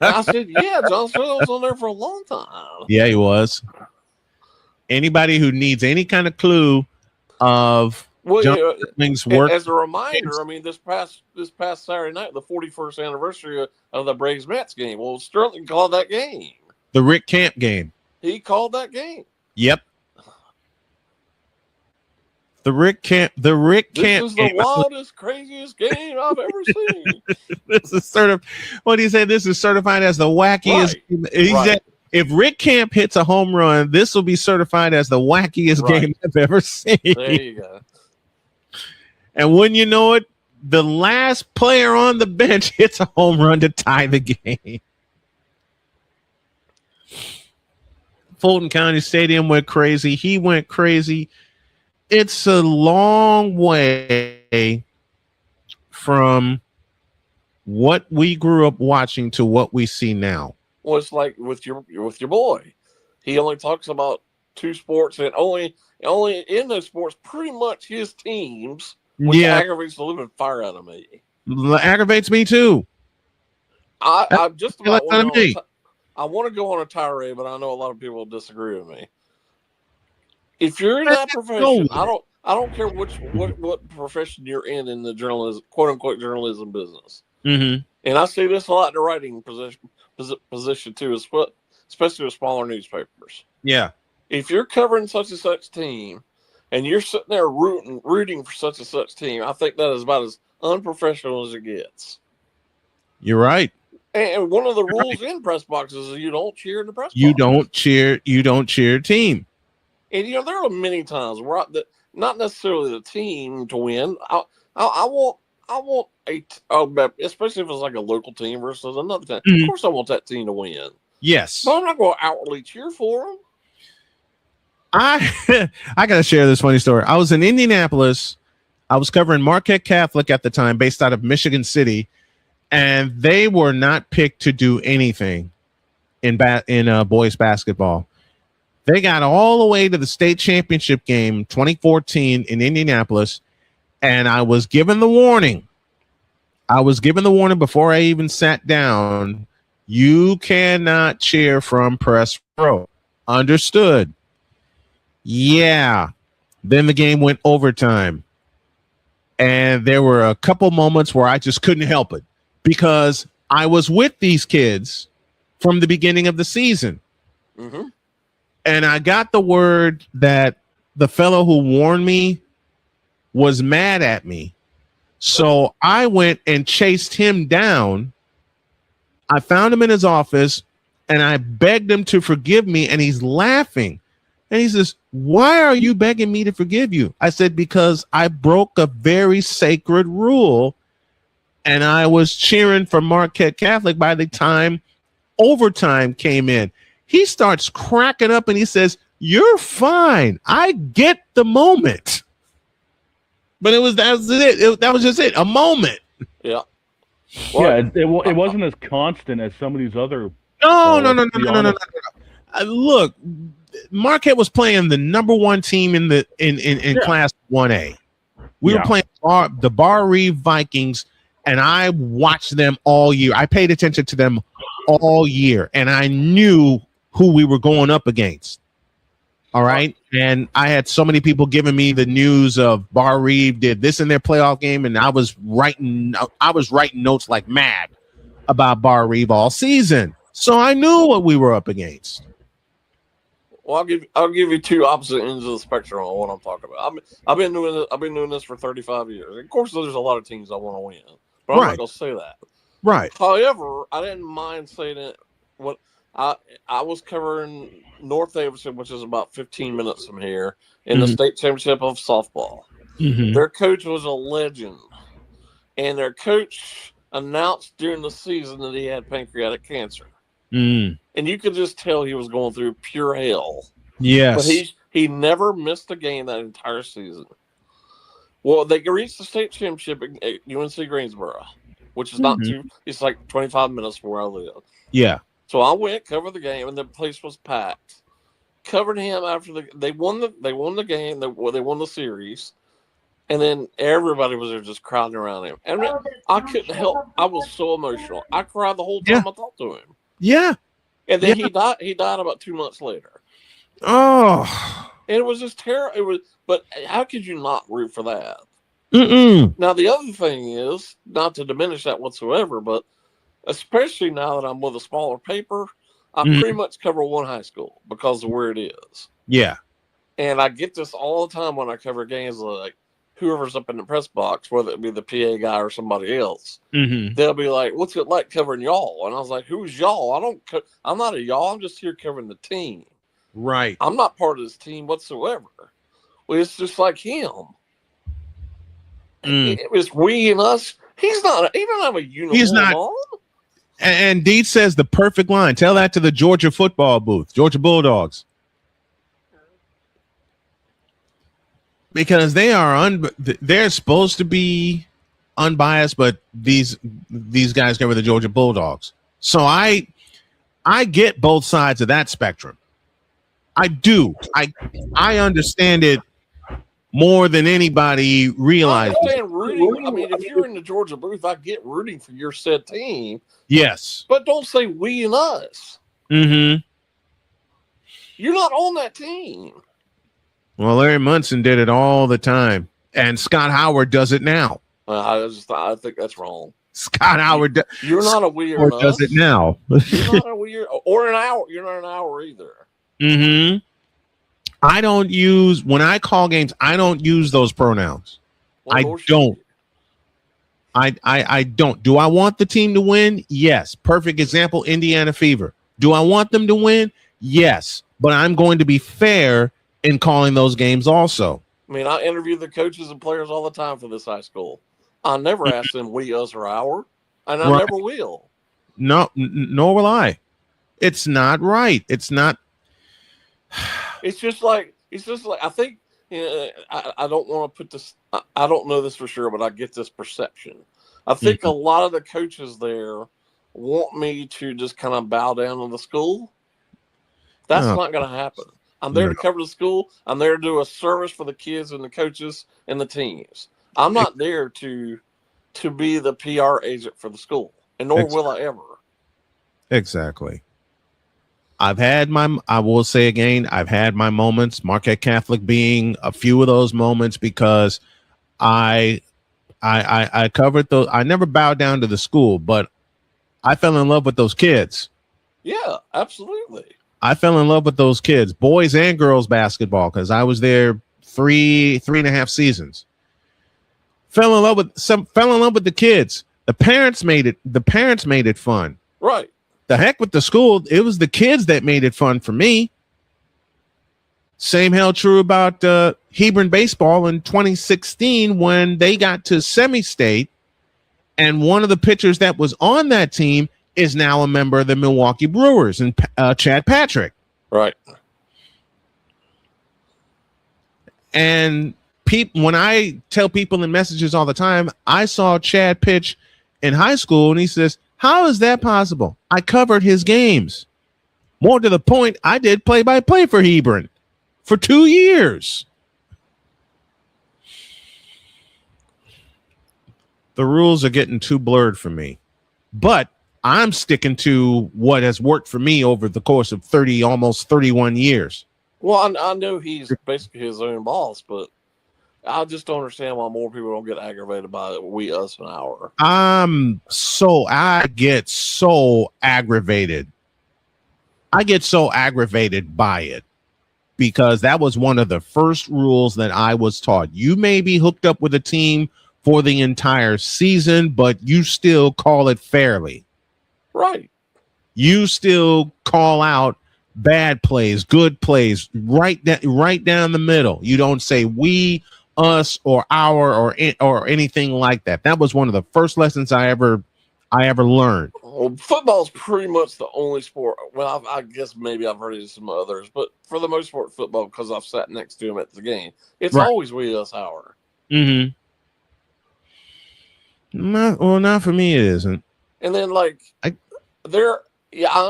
I said, yeah, John Sterling was on there for a long time. Yeah, he was. Anybody who needs any kind of clue of John Sterling's work, as a reminder, this past Saturday night, the 41st anniversary of the Braves Mets game. Well, Sterling called that game. The Rick Camp game. He called that game. Yep. The Rick Camp. This is the wildest, craziest game I've ever seen. This is what he said. This is certified as the wackiest. Right. He said, if Rick Camp hits a home run, this will be certified as the wackiest game I've ever seen. There you go. And when you know it, the last player on the bench hits a home run to tie the game. Fulton County Stadium went crazy. He went crazy. It's a long way from what we grew up watching to what we see now. Well, it's like with your boy. He only talks about two sports, and only in those sports, pretty much his teams, which aggravates the living fire out of me. Aggravates me too. I just about want to I want to go on a tirade, but I know a lot of people will disagree with me. If you're in that profession, I don't care what profession you're in the journalism, quote unquote journalism business. Mm-hmm. And I see this a lot in the writing position too, especially with smaller newspapers. Yeah. If you're covering such and such team, and you're sitting there rooting for such and such team, I think that is about as unprofessional as it gets. You're right. And one of the rules in press boxes is you don't cheer in the press box. You don't cheer a team. And there are many times where not necessarily the team to win. I want especially if it's like a local team versus another team. Mm-hmm. Of course, I want that team to win. Yes, but I'm not going to outwardly cheer for them. I got to share this funny story. I was in Indianapolis. I was covering Marquette Catholic at the time, based out of Michigan City, and they were not picked to do anything in boys basketball. They got all the way to the state championship game 2014 in Indianapolis, and I was given the warning. Before I even sat down. You cannot cheer from press row. Understood. Yeah. Then the game went overtime. And there were a couple moments where I just couldn't help it because I was with these kids from the beginning of the season. Mm-hmm. And I got the word that the fellow who warned me was mad at me. So I went and chased him down. I found him in his office and I begged him to forgive me. And he's laughing. And he says, "Why are you begging me to forgive you?" I said, "Because I broke a very sacred rule and I was cheering for Marquette Catholic by the time overtime came in." He starts cracking up and he says, "You're fine. I get the moment." But that was just it. A moment. Yeah. Well, it wasn't as constant as some of these other. No. Look, Marquette was playing the number one team in Class 1A. We were playing the Bar Reeve Vikings, and I watched them all year. I paid attention to them all year, and I knew who we were going up against. All right. And I had so many people giving me the news of Bar Reeve did this in their playoff game. And I was writing notes like mad about Bar Reeve all season. So I knew what we were up against. Well, I'll give you two opposite ends of the spectrum on what I'm talking about. I've been doing this for 35 years. Of course, there's a lot of teams I want to win, but I'm not going to say that. Right. However, I didn't mind saying it. I was covering North Davidson, which is about 15 minutes from here, in the state championship of softball. Mm-hmm. Their coach was a legend, and their coach announced during the season that he had pancreatic cancer. Mm. And you could just tell he was going through pure hell. Yes. But he never missed a game that entire season. Well, they reached the state championship at UNC Greensboro, which is not too, it's like 25 minutes from where I live. Yeah. So I went, covered the game, and the place was packed. Covered him after they won the game, they won the series, and then everybody was there just crowding around him. And I couldn't help. I was so emotional. I cried the whole time I talked to him. Yeah. And then he died about 2 months later. Oh. And it was just terrible. But how could you not root for that? Mm-mm. Now the other thing is, not to diminish that whatsoever, but especially now that I'm with a smaller paper, I pretty much cover one high school because of where it is. Yeah. And I get this all the time when I cover games, like whoever's up in the press box, whether it be the PA guy or somebody else, they'll be like, "What's it like covering y'all?" And I was like, "Who's y'all? I'm not a y'all. I'm just here covering the team. Right. I'm not part of this team whatsoever." Well, it's just like him. It was we and us. He don't have a uniform He's not. on. And Deed says the perfect line. Tell that to the Georgia football booth, Georgia Bulldogs. Because they're supposed to be unbiased, but these guys cover the Georgia Bulldogs. So I get both sides of that spectrum. I do. I understand it more than anybody I realizes. understand rooting. I mean, if you're in the Georgia booth, I get rooting for your said team. Yes. But don't say we and us. Mm-hmm. You're not on that team. Well, Larry Munson did it all the time, and Scott Howard does it now. I think that's wrong. Scott Howard. You're not a we or Howard an does us. it now. You're not a we or an hour. You're not an hour either. Mm-hmm. I don't use when I call games. I don't use those pronouns. I don't. I don't. Do I want the team to win? Yes. Perfect example, Indiana Fever. Do I want them to win? Yes. But I'm going to be fair in calling those games also. I mean, I interview the coaches and players all the time for this high school. I never ask them we, us, or our, and I never will. No, nor will I. It's not right. It's not. It's just like I think, you know, I don't want to put this. I don't know this for sure, but I get this perception. I think a lot of the coaches there want me to just kind of bow down to the school. That's not going to happen. I'm there to cover the school. I'm there to do a service for the kids and the coaches and the teams. I'm not there to be the PR agent for the school, and nor will I ever. Exactly. I will say again, I've had my moments, Marquette Catholic being a few of those moments, because I covered those. I never bowed down to the school, but I fell in love with those kids. Yeah, absolutely. I fell in love with those kids, boys and girls basketball, because I was there three and a half seasons. Fell in love with the kids. The parents made it fun. Right. The heck with the school. It was the kids that made it fun for me. Same held true about Hebron baseball in 2016 when they got to semi-state, and one of the pitchers that was on that team is now a member of the Milwaukee Brewers, and Chad Patrick. Right. And when I tell people in messages all the time, I saw Chad pitch in high school, and he says, how is that possible? I covered his games. More to the point, I did play-by-play for Hebron for 2 years. The rules are getting too blurred for me, but I'm sticking to what has worked for me over the course of almost 31 years. Well, I know he's basically his own boss, but I just don't understand why more people don't get aggravated by it. We, us, and our. I get so aggravated. I get so aggravated by it because that was one of the first rules that I was taught. You may be hooked up with a team for the entire season, but you still call it fairly. Right. You still call out bad plays, good plays, right down the middle. You don't say we, us, or our, or anything like that. That was one of the first lessons I ever learned. Well, football's pretty much the only sport. Well, I guess maybe I've heard of some others, but for the most part, football, because I've sat next to him at the game, it's always we, us, our. Mm-hmm. Not for me. It isn't. And then, I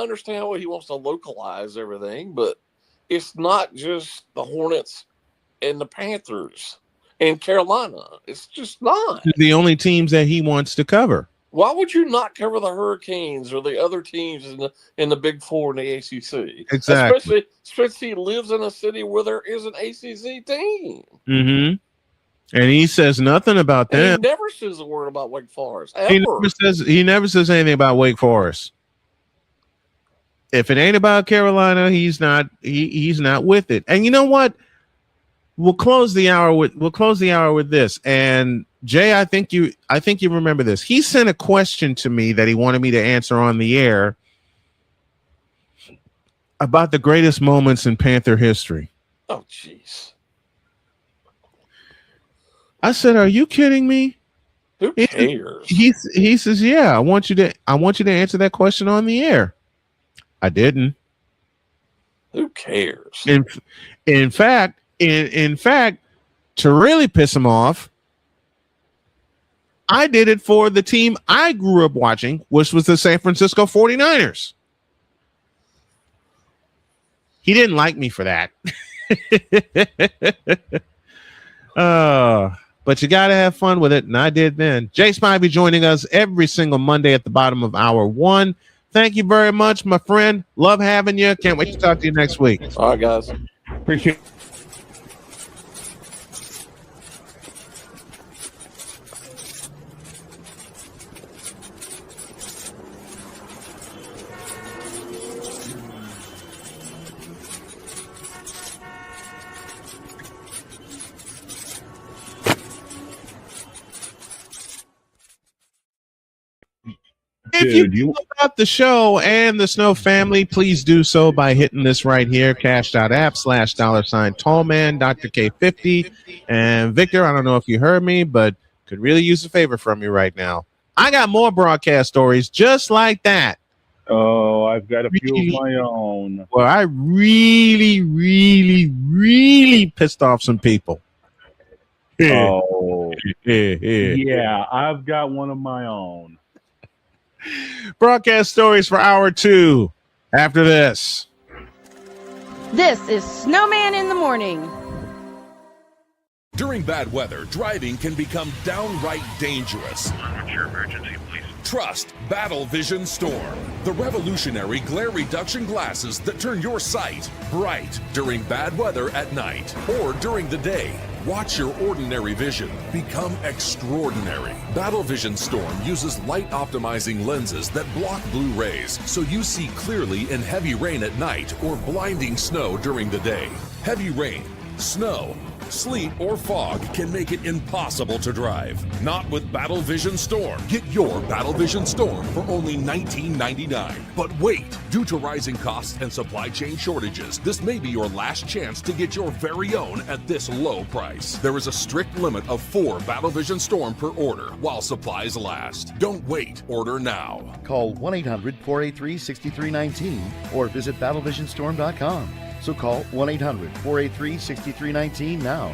understand why he wants to localize everything, but it's not just the Hornets and the Panthers and Carolina. It's just not. The only teams that he wants to cover. Why would you not cover the Hurricanes or the other teams in the Big Four in the ACC? Exactly. Especially he lives in a city where there is an ACC team. Mm-hmm. And he says nothing about that. He never says a word about Wake Forest. Ever. He never says anything about Wake Forest. If it ain't about Carolina, he's not with it. And you know what? We'll close the hour with this. And Jay, I think you remember this. He sent a question to me that he wanted me to answer on the air about the greatest moments in Panther history. Oh, jeez. I said, "Are you kidding me?" Who cares? He says, "Yeah, I want you to answer that question on the air." I didn't. Who cares? In fact, to really piss him off, I did it for the team I grew up watching, which was the San Francisco 49ers. He didn't like me for that. But you got to have fun with it. And I did then. Jay Spivey joining us every single Monday at the bottom of hour 1. Thank you very much, my friend. Love having you. Can't wait to talk to you next week. All right, guys. Appreciate it. If you know about the show and the Snow family, please do so by hitting this right here, cash.app/$Tallman, Dr. K50. And Victor, I don't know if you heard me, but could really use a favor from you right now. I got more broadcast stories just like that. Oh, I've got a few of my own. Well, I really pissed off some people. Oh, yeah, I've got one of my own. Broadcast stories for hour 2 after this. This is Snowman in the morning. During bad weather, driving can become downright dangerous. What's your emergency, please? Trust Battle Vision Storm, the revolutionary glare reduction glasses that turn your sight bright during bad weather at night or during the day. Watch your ordinary vision become extraordinary. Battle Vision Storm uses light optimizing lenses that block blue rays so you see clearly in heavy rain at night or blinding snow during the day. Heavy rain, snow, sleet, or fog can make it impossible to drive. Not with Battle Vision Storm. Get your Battle Vision Storm for only $19.99. But wait, due to rising costs and supply chain shortages, this may be your last chance to get your very own at this low price. There is a strict limit of 4 Battle Vision Storm per order while supplies last. Don't wait, order now. Call 1-800-483-6319 or visit battlevisionstorm.com. So call 1-800-483-6319 now.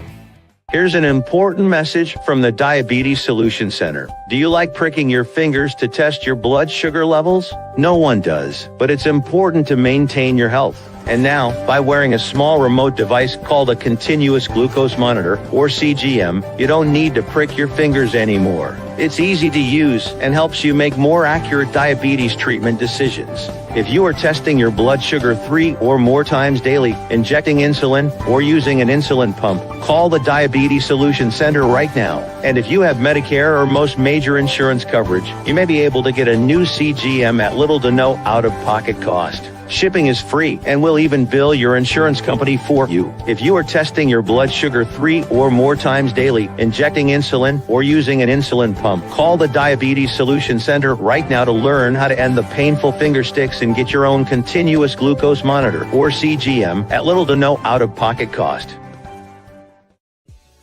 Here's an important message from the Diabetes Solution Center. Do you like pricking your fingers to test your blood sugar levels? No one does, but it's important to maintain your health. And now, by wearing a small remote device called a continuous glucose monitor, or CGM, you don't need to prick your fingers anymore. It's easy to use and helps you make more accurate diabetes treatment decisions. If you are testing your blood sugar 3 or more times daily, injecting insulin, or using an insulin pump, call the Diabetes Solution Center right now. And if you have Medicare or most major insurance coverage, you may be able to get a new CGM at little to no out-of-pocket cost. Shipping is free, and we'll even bill your insurance company for you. If you are testing your blood sugar 3 or more times daily, injecting insulin, or using an insulin pump, call the Diabetes Solution Center right now to learn how to end the painful finger sticks and get your own continuous glucose monitor, or CGM, at little to no out-of-pocket cost.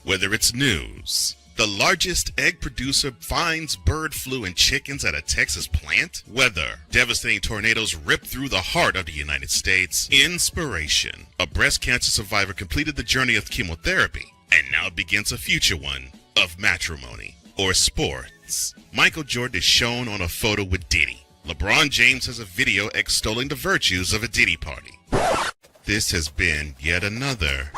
Whether it's news, the largest egg producer finds bird flu in chickens at a Texas plant, weather, devastating tornadoes rip through the heart of the United States, inspiration, a breast cancer survivor completed the journey of chemotherapy and now begins a future one of matrimony, or sports. Michael Jordan is shown on a photo with Diddy. LeBron James has a video extolling the virtues of a Diddy party. This has been yet another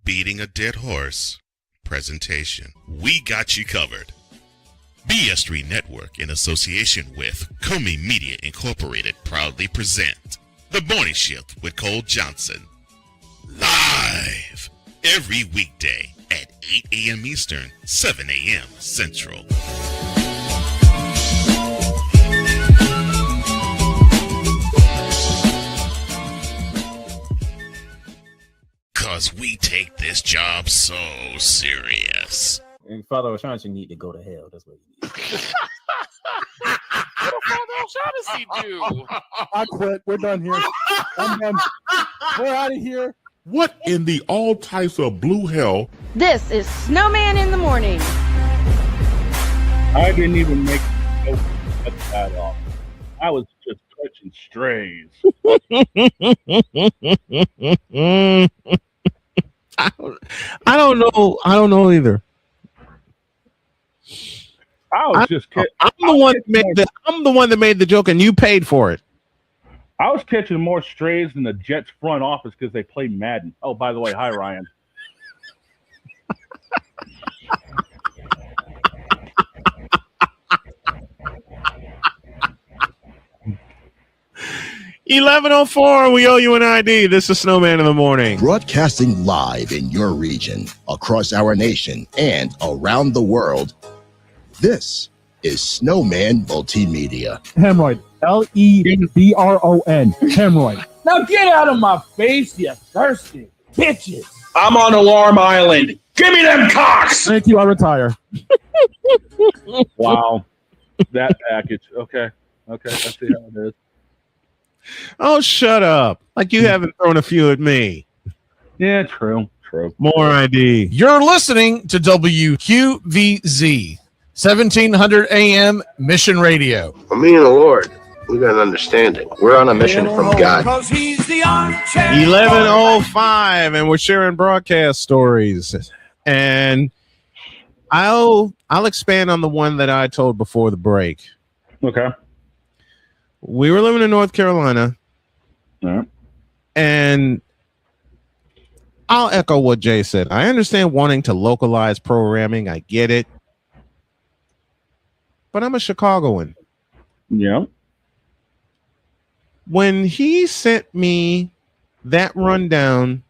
beating a dead horse presentation. We got you covered. BS3 Network, in association with Comey Media Incorporated, proudly present The Morning Shift with Cole Johnson. Live every weekday at 8 a.m. Eastern, 7 a.m. Central. Because we take this job so serious. And Father O'Shaughnessy need to go to hell. That's what he needs. What did Father O'Shaughnessy do? I quit. We're done here. I'm done. We're out of here. What in the all types of blue hell? This is Snowman in the morning. I didn't even make no cut that off. I was just touching strays. I don't know. I don't know either. I'm the one that made the joke, and you paid for it. I was catching more strays than the Jets front office because they play Madden. Oh, by the way, hi, Ryan. $11:04. We owe you an ID. This is Snowman in the morning. Broadcasting live in your region, across our nation, and around the world. This is Snowman Multimedia. Hemorrhoid. Lebron. Hemorrhoid. Now get out of my face, you thirsty bitches. I'm on Alarm Island. Give me them cocks. Thank you. I retire. Wow. That package. Okay. I see how it is. Oh, shut up. Like you haven't thrown a few at me. Yeah, true. More ID. You're listening to WQVZ, 1700 AM Mission Radio. For me and the Lord, we got an understanding. We're on a mission from God. 11:05, and we're sharing broadcast stories. And I'll expand on the one that I told before the break. Okay. We were living in North Carolina, and I'll echo what Jay said. I understand wanting to localize programming. I get it. But I'm a Chicagoan. Yeah. When he sent me that rundown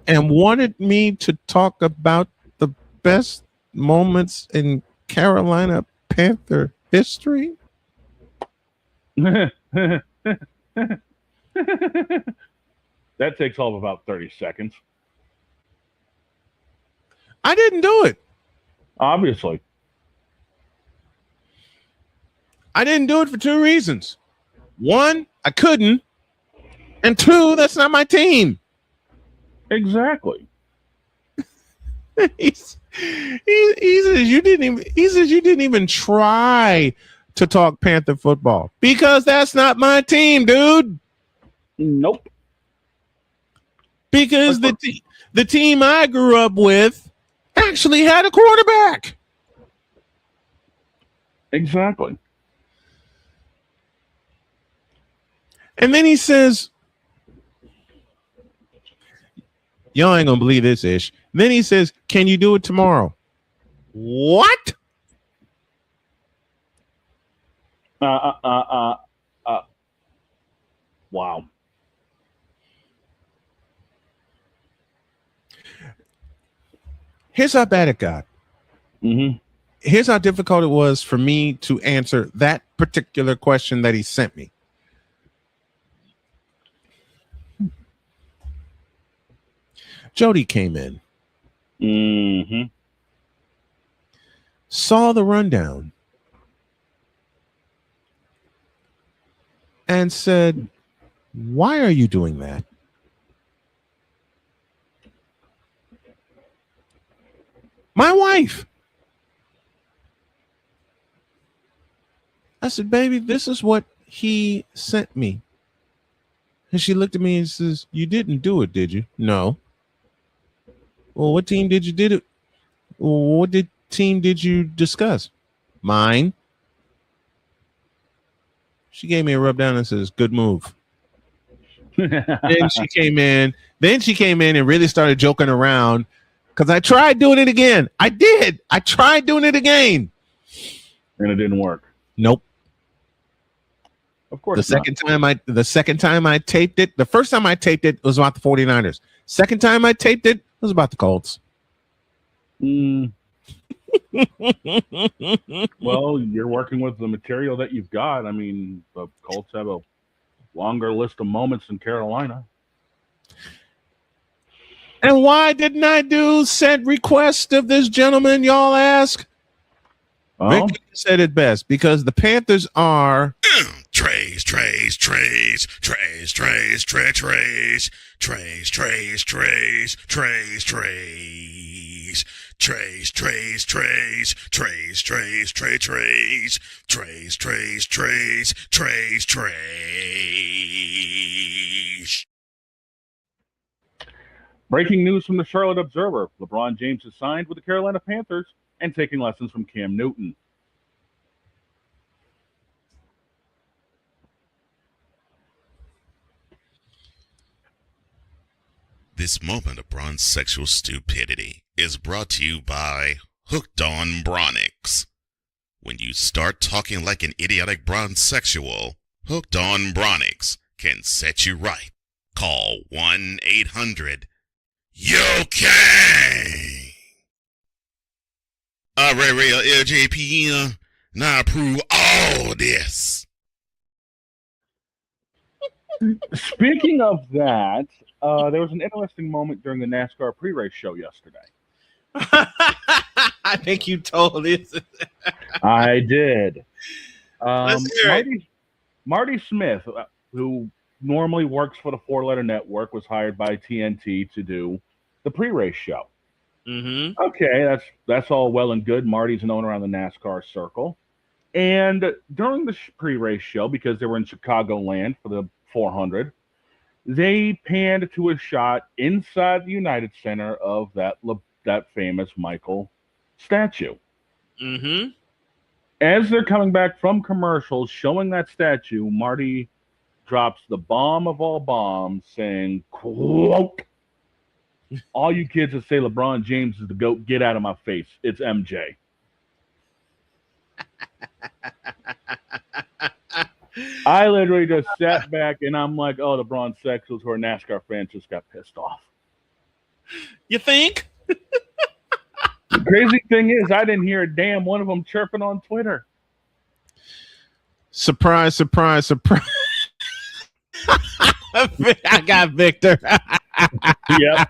and wanted me to talk about the best moments in Carolina Panther history, that takes all of about 30 seconds. I didn't do it. Obviously. I didn't do it for two reasons. One, I couldn't. And two, that's not my team. Exactly. he says you didn't even try to talk Panther football because that's not my team, dude. Nope. Because the team I grew up with actually had a quarterback. Exactly. And then he says, y'all ain't gonna believe this, Ish. Then he says, can you do it tomorrow? What? Wow. Here's how bad it got. Mm-hmm. Here's how difficult it was for me to answer that particular question that he sent me. Jody came in. Mm-hmm. Saw the rundown. And said, why are you doing that? My wife. I said, baby, this is what he sent me. And she looked at me and says, you didn't do it, did you? No. Well, what team did you did it? What team did you discuss? Mine. She gave me a rub down and says, good move. Then she came in and really started joking around because I tried doing it again. I did. I tried doing it again. And it didn't work. Nope. Of course. The second time I taped it, the first time I taped it was about the 49ers. Second time I taped it was about the Colts. Well, you're working with the material that you've got. I mean, the Colts have a longer list of moments than Carolina. And why didn't I do said request of this gentleman, y'all ask? Oh. Rick said it best, because the Panthers are Trays. Breaking news from the Charlotte Observer. LeBron James has signed with the Carolina Panthers and taking lessons from Cam Newton. This moment of bronze sexual stupidity is brought to you by Hooked on Bronix. When you start talking like an idiotic bronze sexual, Hooked on Bronix can set you right. Call 1-800-YOKAY. Real LJPM, now approve all this. Speaking of that, there was an interesting moment during the NASCAR pre-race show yesterday. I think you told it. I did. Let's hear it. Marty Smith, who normally works for the Four Letter Network, was hired by TNT to do the pre-race show. Mm-hmm. Okay, that's all well and good. Marty's known around the NASCAR circle. And during the pre-race show, because they were in Chicagoland for the 400, they panned to a shot inside the United Center of that famous Michael statue. Mm-hmm. As they're coming back from commercials showing that statue, Marty drops the bomb of all bombs, saying, quote, "All you kids that say LeBron James is the GOAT, get out of my face. It's MJ." I literally just sat back and I'm like, oh, the bronze sexuals who are NASCAR fans just got pissed off. You think? The crazy thing is, I didn't hear a damn one of them chirping on Twitter. Surprise, surprise, surprise. I got Victor. Yep.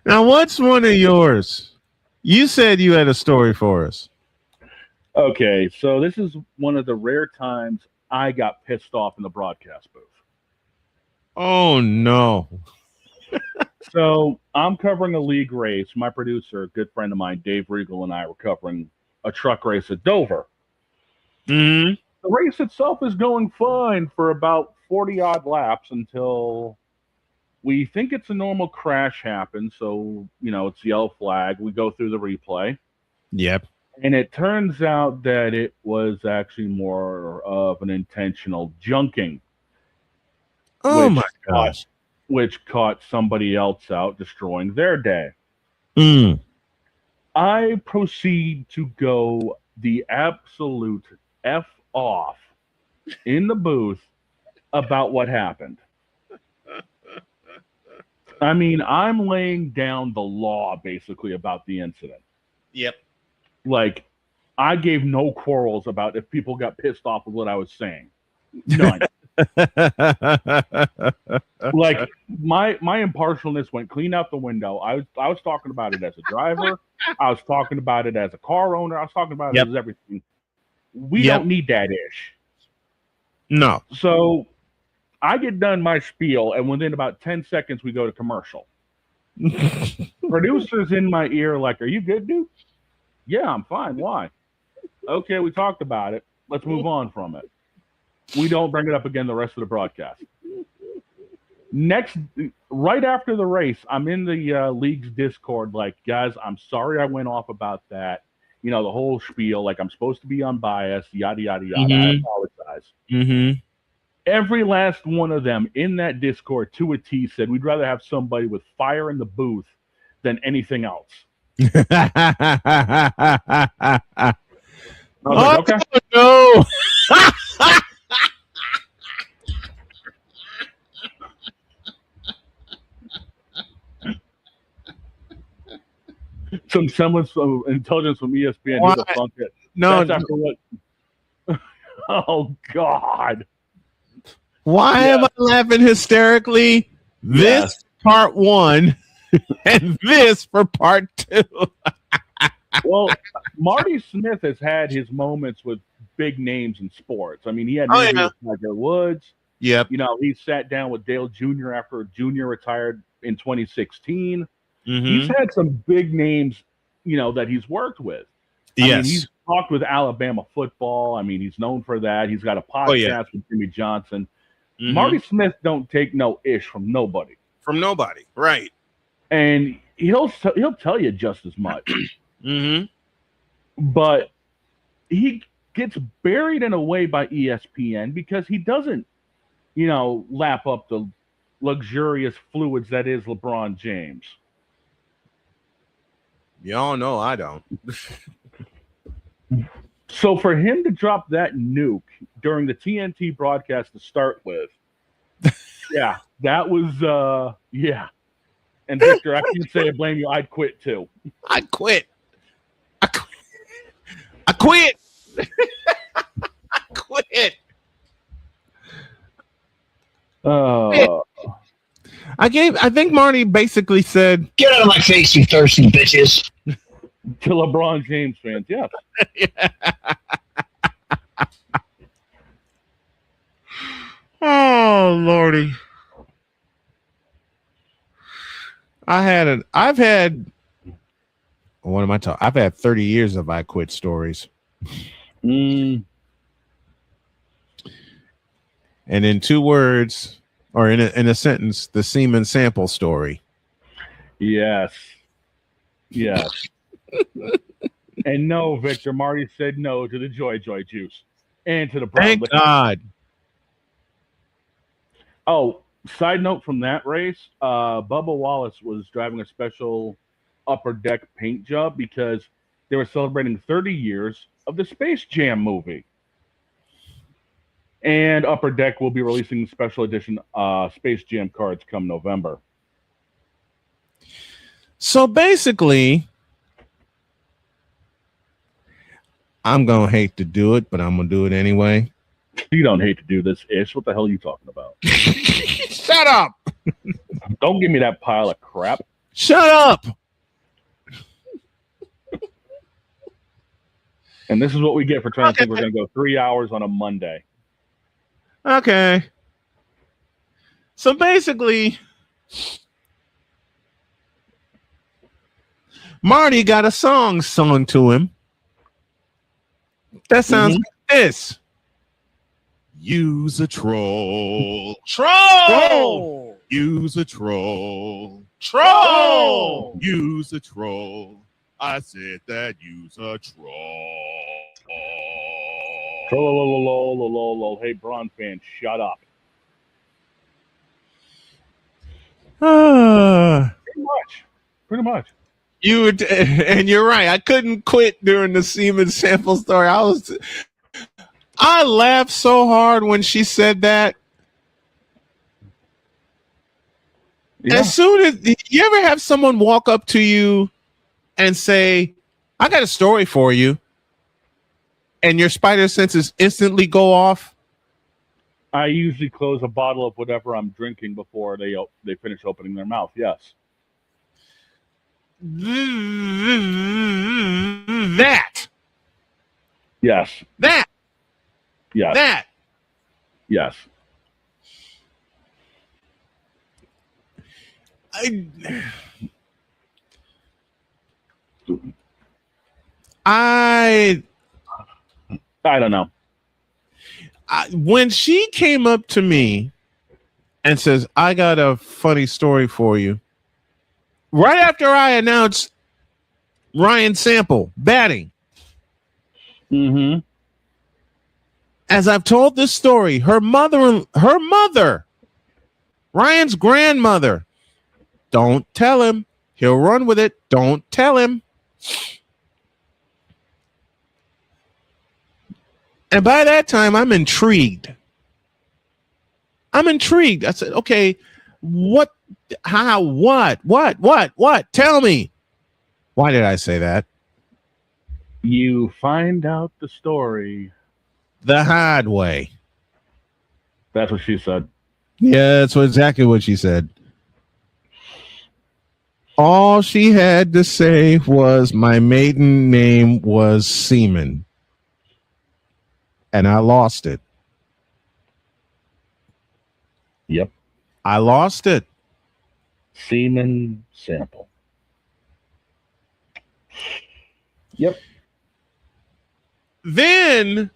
Now, what's one of yours? You said you had a story for us. Okay, so this is one of the rare times I got pissed off in the broadcast booth. Oh, no. So I'm covering a league race. My producer, a good friend of mine, Dave Regal, and I were covering a truck race at Dover. Mm-hmm. The race itself is going fine for about 40-odd laps until we think it's a normal crash happens. So, it's yellow flag. We go through the replay. Yep. And it turns out that it was actually more of an intentional junking. Oh, my gosh. Which caught somebody else out, destroying their day. Mm. I proceed to go the absolute F off in the booth about what happened. I mean, I'm laying down the law basically about the incident. Yep. Like, I gave no quarrels about if people got pissed off with what I was saying. None. Like, my impartialness went clean out the window. I was talking about it as a driver. I was talking about it as a car owner. I was talking about it as everything. We don't need that ish. No. So I get done my spiel, and within about 10 seconds, we go to commercial. Producers in my ear like, "Are you good, dude?" "Yeah, I'm fine. Why?" "Okay, we talked about it. Let's move on from it. We don't bring it up again the rest of the broadcast." Right after the race, I'm in the league's Discord like, "Guys, I'm sorry I went off about that. The whole spiel, like I'm supposed to be unbiased, yada, yada, yada. Mm-hmm. I apologize." Mm-hmm. Every last one of them in that Discord to a T said, "We'd rather have somebody with fire in the booth than anything else." I was like, okay. No. Some semblance of intelligence from ESPN. Who the fuck it? No. That's after what? Oh, God. Why am I laughing hysterically? This part one and this for part two. Well, Marty Smith has had his moments with big names in sports. I mean, he had with Tiger Woods. Yep. He sat down with Dale Jr. after Jr. retired in 2016. Mm-hmm. He's had some big names, that he's worked with. I mean, he's talked with Alabama football. I mean, he's known for that. He's got a podcast with Jimmy Johnson. Mm-hmm. Marty Smith don't take no ish from nobody. From nobody, right? And he'll tell you just as much. Mm-hmm. But he gets buried in a way by ESPN because he doesn't lap up the luxurious fluids that is LeBron James. Y'all know I don't. So for him to drop that nuke during the TNT broadcast to start with, yeah, that was yeah. And Victor, I can say I blame you. I'd quit too. I quit. I quit. I quit. I think Marty basically said, "Get out of my face, you thirsty bitches." To LeBron James fans, yes. Oh Lordy. I've had what am I talking? I've had 30 years of I quit stories. And in 2 words, or in a sentence, the semen sample story. Yes. Yes. And no, Victor, Marty said no to the Joy juice and to the brown Thank liquor. God. Oh, side note from that race, Bubba Wallace was driving a special upper deck paint job because they were celebrating 30 years of the Space Jam movie. And Upper Deck will be releasing special edition Space Jam cards come November. So basically, I'm going to hate to do it, but I'm going to do it anyway. You don't hate to do this, Ish. What the hell are you talking about? Shut up. Don't give me that pile of crap. Shut up. And this is what we get for trying to think we're going to go 3 hours on a Monday. Okay. So basically, Marty got a song sung to him. That sounds like this. Use a troll. Troll. Use a troll. Troll. Use a troll. I said that use a troll. Troll. Hey, Braun fans, shut up. Pretty much. You would, and you're right. I couldn't quit during the semen sample story. I laughed so hard when she said that. Yeah. As soon as you ever have someone walk up to you and say, "I got a story for you," and your spider senses instantly go off. I usually close a bottle of whatever I'm drinking before they finish opening their mouth. Yes. That. Yes. That. Yes. That. Yes. I don't know. When she came up to me and says, "I got a funny story for you," right after I announced Ryan Sample batting. Mm-hmm. As I've told this story, her mother, Ryan's grandmother, don't tell him. He'll run with it. Don't tell him. And by that time, I'm intrigued. I said, okay, what, how, what? Tell me. Why did I say that? You find out the story the hard way. That's what she said. Yeah, that's exactly what she said. All she had to say was my maiden name was Seaman. And I lost it. Yep. I lost it. Seaman Sample. Yep. Then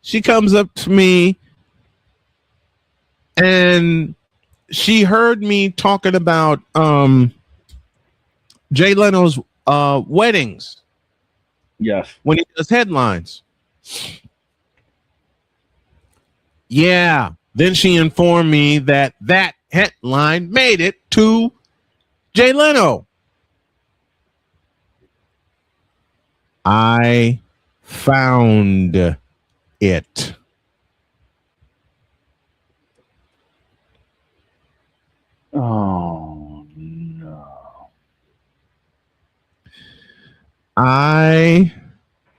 she comes up to me and she heard me talking about Jay Leno's weddings. Yes. When he does headlines. Yeah. Then she informed me that headline made it to Jay Leno. I found it. Oh, no. I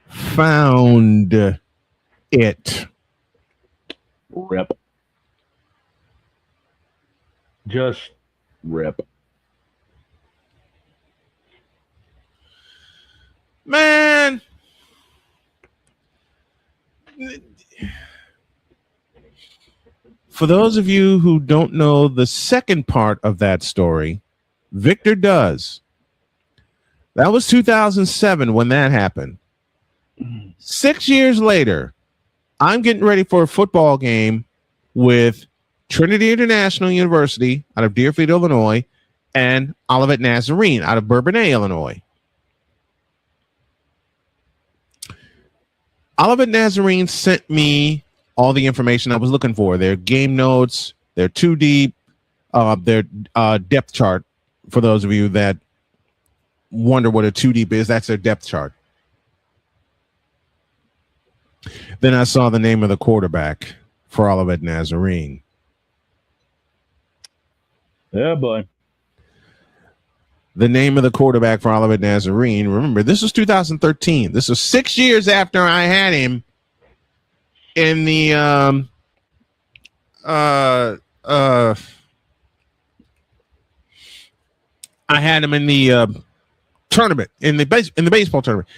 found it. Rip. Just rip. Man. For those of you who don't know the second part of that story, Victor does. That was 2007 when that happened. 6 years later, I'm getting ready for a football game with Trinity International University out of Deerfield, Illinois, and Olivet Nazarene out of Bourbonnais, Illinois. Olivet Nazarene sent me all the information I was looking for. Their game notes, their 2D, their depth chart. For those of you that wonder what a 2D is, that's their depth chart. Then I saw the name of the quarterback for Olivet Nazarene. Yeah, boy. The name of the quarterback for Olivet Nazarene. Remember, this was 2013. This was 6 years after I had him in the I had him in the tournament, in the baseball tournament.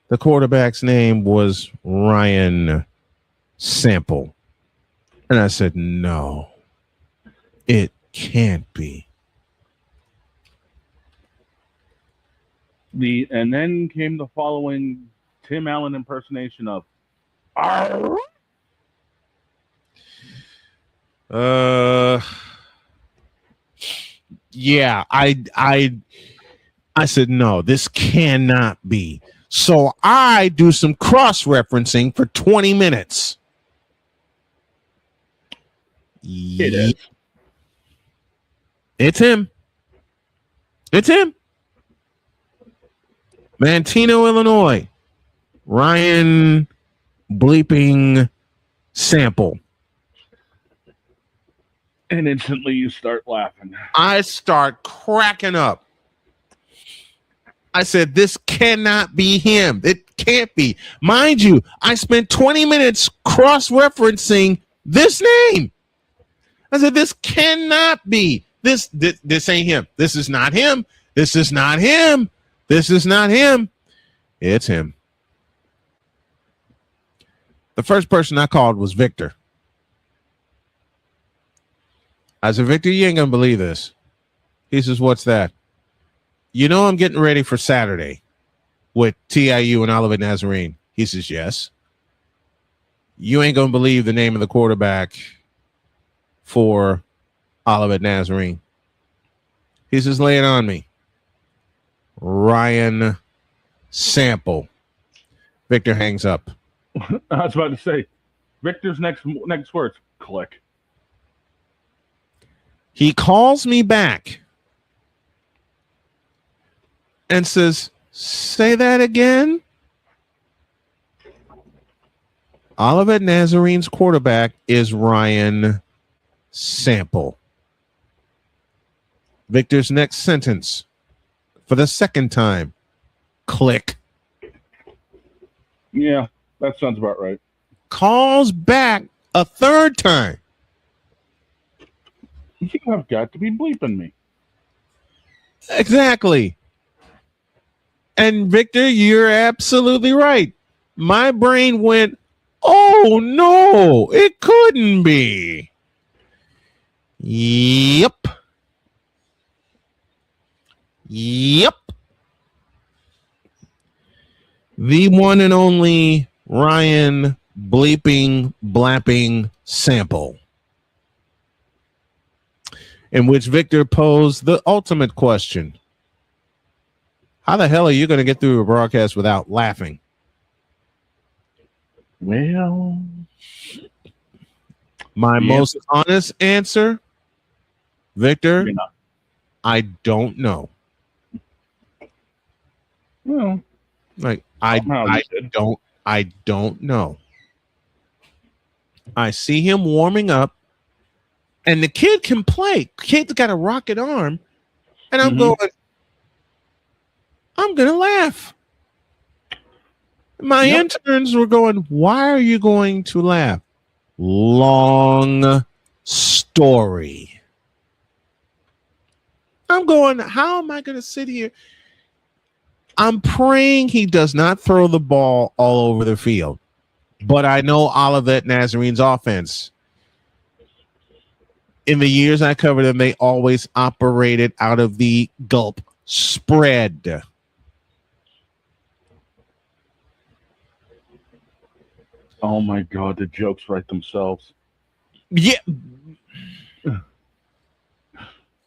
The quarterback's name was Ryan Sample. And I said, no, it can't be. And then came the following Tim Allen impersonation of "Arr!" Yeah, I said, no, this cannot be. So I do some cross-referencing for 20 minutes. It is. It's him. It's him. Mantino, Illinois. Ryan bleeping Sample. And instantly you start laughing. I start cracking up. I said, this cannot be him. It can't be. Mind you, I spent 20 minutes cross-referencing this name. I said, this cannot be. This ain't him. This is not him. This is not him. This is not him. It's him. The first person I called was Victor. I said, Victor, you ain't going to believe this. He says, what's that? You know, I'm getting ready for Saturday with TIU and Olivet Nazarene. He says, yes. You ain't going to believe the name of the quarterback for Olivet Nazarene. He says, lay it on me. Ryan Sample. Victor hangs up. I was about to say, Victor's next words, click. He calls me back and says, say that again. Olivet Nazarene's quarterback is Ryan Sample. Victor's next sentence, for the second time, click. Yeah, that sounds about right. Calls back a third time. You have got to be bleeping me. Exactly. And Victor, you're absolutely right. My brain went, oh no, it couldn't be. Yep. The one and only Ryan bleeping, blapping Sample, in which Victor posed the ultimate question. How the hell are you going to get through a broadcast without laughing? Well, my the most honest answer, Victor, You're not. I don't know. Well, Like somehow you did. I don't know. I see him warming up, and the kid can play. Kid's got a rocket arm, and I'm going, I'm gonna laugh. My interns were going, why are you going to laugh? Long story. I'm going, how am I going to sit here? I'm praying he does not throw the ball all over the field. But I know Olivet Nazarene's offense. In the years I covered them, they always operated out of the gulp spread. Oh my God, the jokes write themselves. Yeah.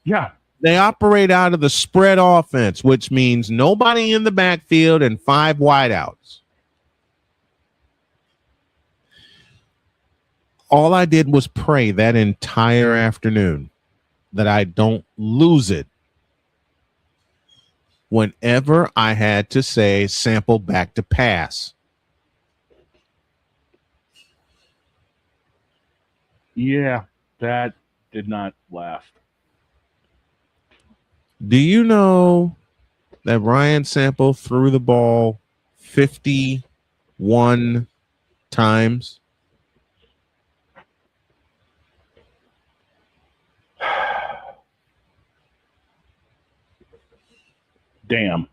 Yeah. They operate out of the spread offense, which means nobody in the backfield and 5 wideouts. All I did was pray that entire afternoon that I don't lose it whenever I had to say sample back to pass. Yeah, that did not last. Do you know that Ryan Sample threw the ball 51 times? Damn.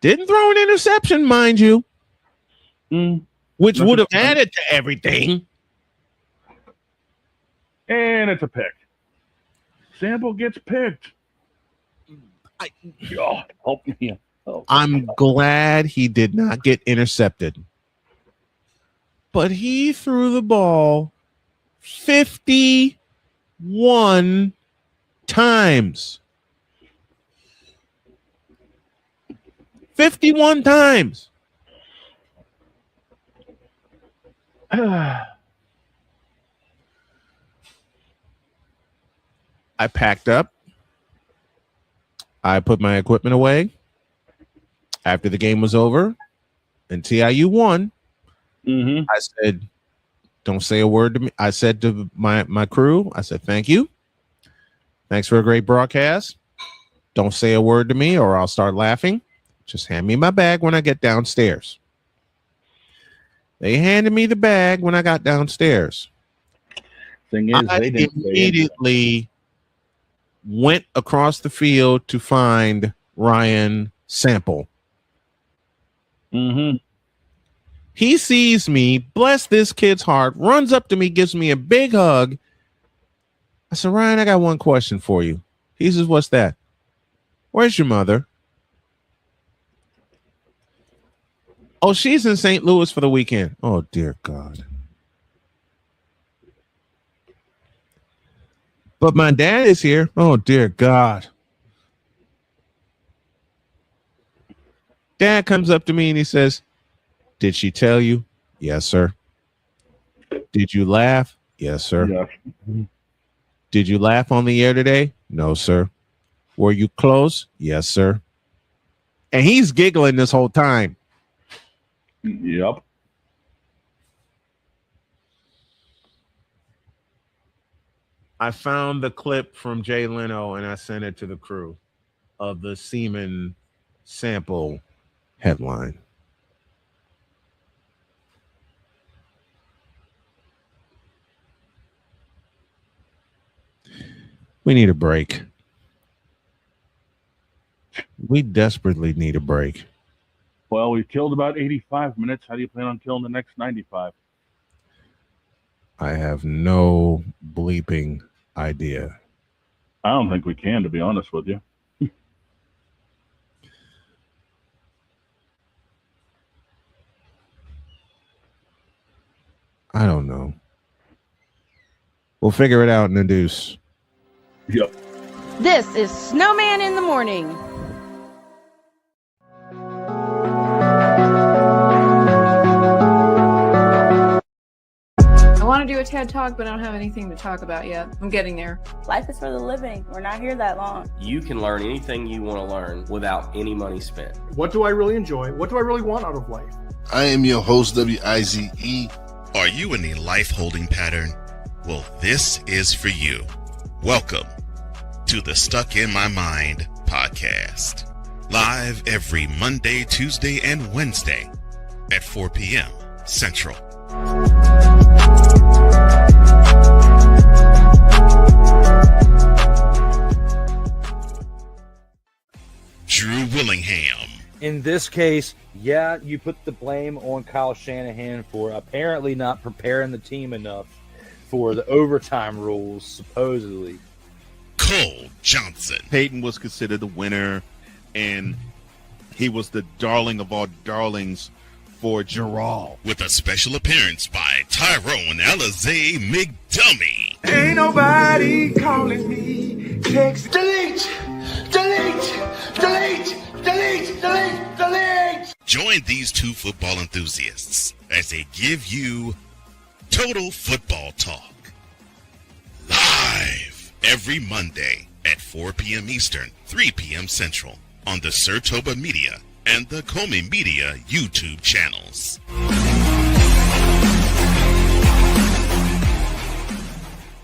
Didn't throw an interception, mind you, which That's would have a- added to everything. And it's a pick. Sample gets picked. Oh, help me. Oh. I'm glad he did not get intercepted. But he threw the ball 51 times. 51 times. I packed up. I put my equipment away. After the game was over and TIU won, I said, don't say a word to me. I said to my crew, I said, thank you. Thanks for a great broadcast. Don't say a word to me or I'll start laughing. Just hand me my bag when I get downstairs. They handed me the bag when I got downstairs. Thing is, I they didn't immediately went across the field to find Ryan Sample. He sees me, bless this kid's heart, runs up to me, gives me a big hug. I said, Ryan, I got one question for you. He says, what's that? Where's your mother? Oh, she's in St. Louis for the weekend. Oh, dear God. But my dad is here. Oh, dear God. Dad comes up to me and he says, did she tell you? Yes, sir. Did you laugh? Yes, sir. Yeah. Did you laugh on the air today? No, sir. Were you close? Yes, sir. And he's giggling this whole time. Yep. I found the clip from Jay Leno and I sent it to the crew of the Seaman Sample headline. We need a break. We desperately need a break. Well, we've killed about 85 minutes. How do you plan on killing the next 95? I have no bleeping idea. I don't think we can, to be honest with you. I don't know. We'll figure it out in the deuce. Yep. This is Snowman in the Morning. do a TED Talk, but I don't have anything to talk about yet. I'm getting there. Life is for the living. We're not here that long. You can learn anything you want to learn without any money spent. What do I really enjoy? What do I really want out of life? I am your host, WIZE. Are you in a life holding pattern? Well, this is for you. Welcome to the Stuck in My Mind podcast. Live every Monday, Tuesday, and Wednesday at 4 p.m. Central. Drew Willingham. In this case, yeah, you put the blame on Kyle Shanahan for apparently not preparing the team enough for the overtime rules, supposedly. Cole Johnson. Peyton was considered the winner, and he was the darling of all darlings for Gerald. With a special appearance by Tyrone Alizé McDummy. Ain't nobody calling me. Text delete, delete, delete, delete, delete, delete. Join these two football enthusiasts as they give you total football talk. Live every Monday at 4 p.m. Eastern, 3 p.m. Central on the Sertoba Media and the Comey Media YouTube channels.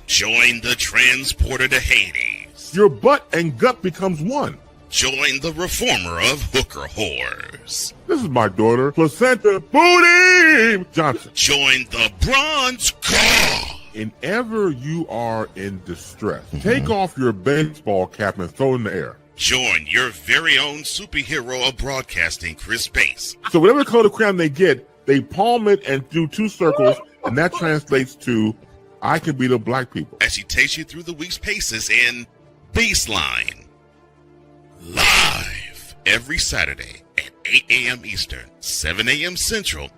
Join the transporter to Hades. Your butt and gut becomes one. Join the reformer of hooker whores. This is my daughter, Placenta Booty Johnson. Join the bronze car. Whenever you are in distress, take off your baseball cap and throw it in the air. Join your very own superhero of broadcasting, Chris Bass. So whatever color crayon they get, they palm it and do two circles, and that translates to, I can be the black people. As he takes you through the week's paces in Baseline. Live every Saturday at 8 a.m. Eastern, 7 a.m. Central,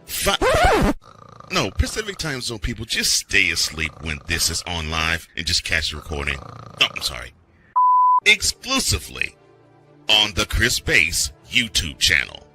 Pacific Time Zone people, just stay asleep when this is on live and just catch the recording. Oh, I'm sorry. Exclusively on the Chris Bass YouTube channel.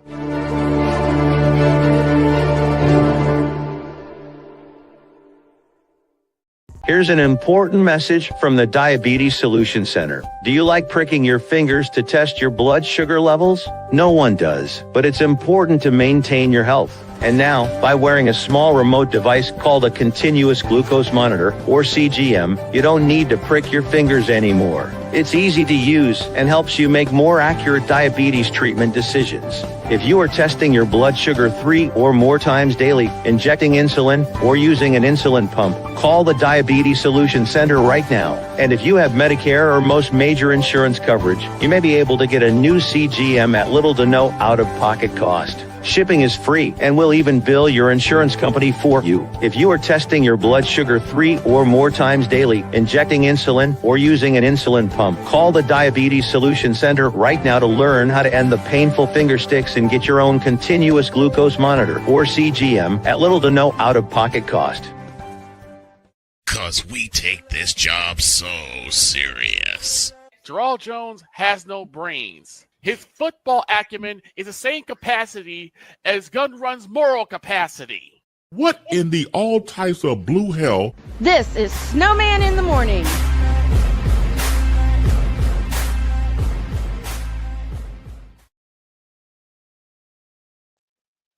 Here's an important message from the Diabetes Solution Center. Do you like pricking your fingers to test your blood sugar levels? No one does, but it's important to maintain your health. And now, by wearing a small remote device called a continuous glucose monitor, or CGM, you don't need to prick your fingers anymore. It's easy to use and helps you make more accurate diabetes treatment decisions. If you are testing your blood sugar 3 or more times daily, injecting insulin, or using an insulin pump, call the Diabetes Solution Center right now. And if you have Medicare or most major insurance coverage, you may be able to get a new CGM at little to no out-of-pocket cost. Shipping is free, and we'll even bill your insurance company for you. If you are testing your blood sugar 3 or more times daily, injecting insulin, or using an insulin pump, call the Diabetes Solution Center right now to learn how to end the painful finger sticks and get your own continuous glucose monitor, or CGM, at little to no out-of-pocket cost. 'Cause we take this job so serious. Gerald Jones has no brains. His football acumen is the same capacity as Gun Run's moral capacity. What in the all types of blue hell? This is Snowman in the morning.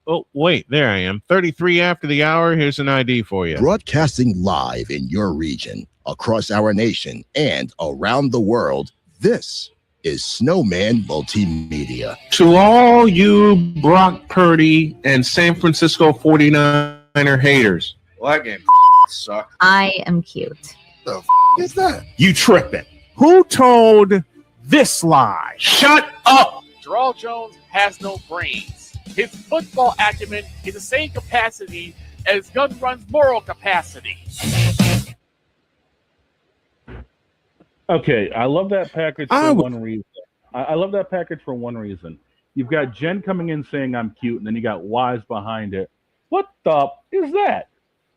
Oh, wait, there I am. 33 after the hour. Here's an ID for you. Broadcasting live in your region, across our nation, and around the world, this is Snowman Multimedia. To all you Brock Purdy and San Francisco 49er haters. Well, that game sucked. I am cute. The is that? You tripping. Who told this lie? Shut up! Gerald Jones has no brains. His football acumen is the same capacity as Gun Run's moral capacity. Okay, I love that package for one reason. I love that package for one reason. You've got Jen coming in saying I'm cute, and then you got Wise behind it. What the is that?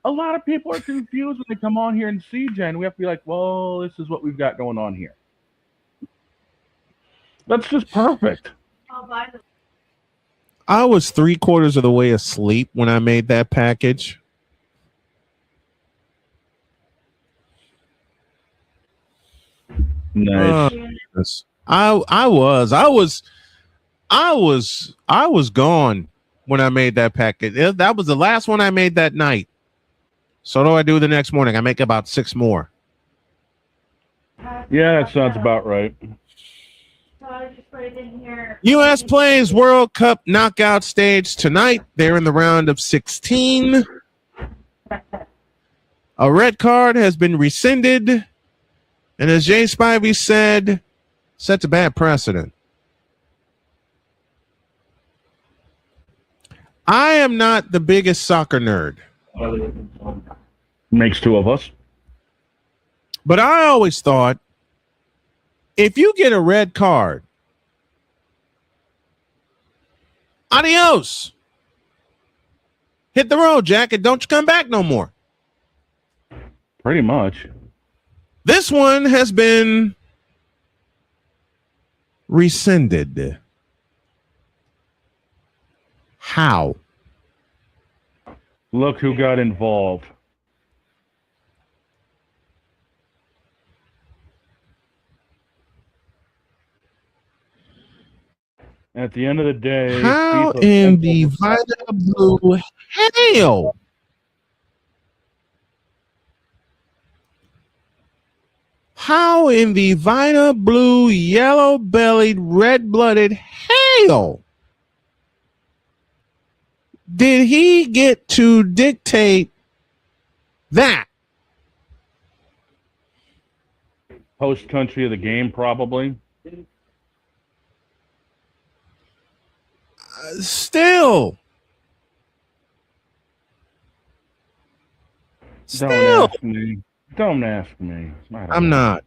A lot of people are confused when they come on here and see Jen. We have to be like, well, this is what we've got going on here. That's just perfect. I was 3/4 of the way asleep when I made that package. Nice. I was gone when I made that packet. That was the last one I made that night. So what do I do the next morning? I make about 6 more. Yeah, that sounds about right. U.S. plays World Cup knockout stage tonight. They're in the round of 16. A red card has been rescinded. And as Jay Spivey said, sets a bad precedent. I am not the biggest soccer nerd. Makes 2 of us. But I always thought, if you get a red card, adios. Hit the road, Jack, and don't you come back no more. Pretty much. This one has been rescinded. How? Look who got involved. At the end of the day, how FIFA in the Vita Blue hell? How in the Vita Blue, yellow-bellied, red-blooded hell did he get to dictate that? Host country of the game, probably. Still. Don't ask me. Don't ask me. I'm not.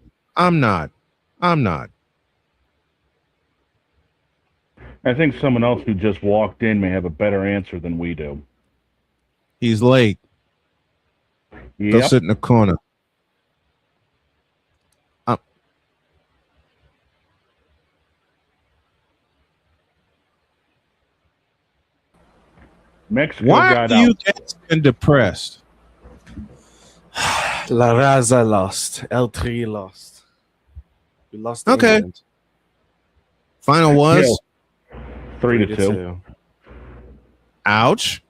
I think someone else who just walked in may have a better answer than we do. He's late. Go Yep. sit in the corner. Mexico Why got are you out. getting depressed? La Raza lost. El Tri lost. We lost. to Okay. England. Final was 3-2. Ouch.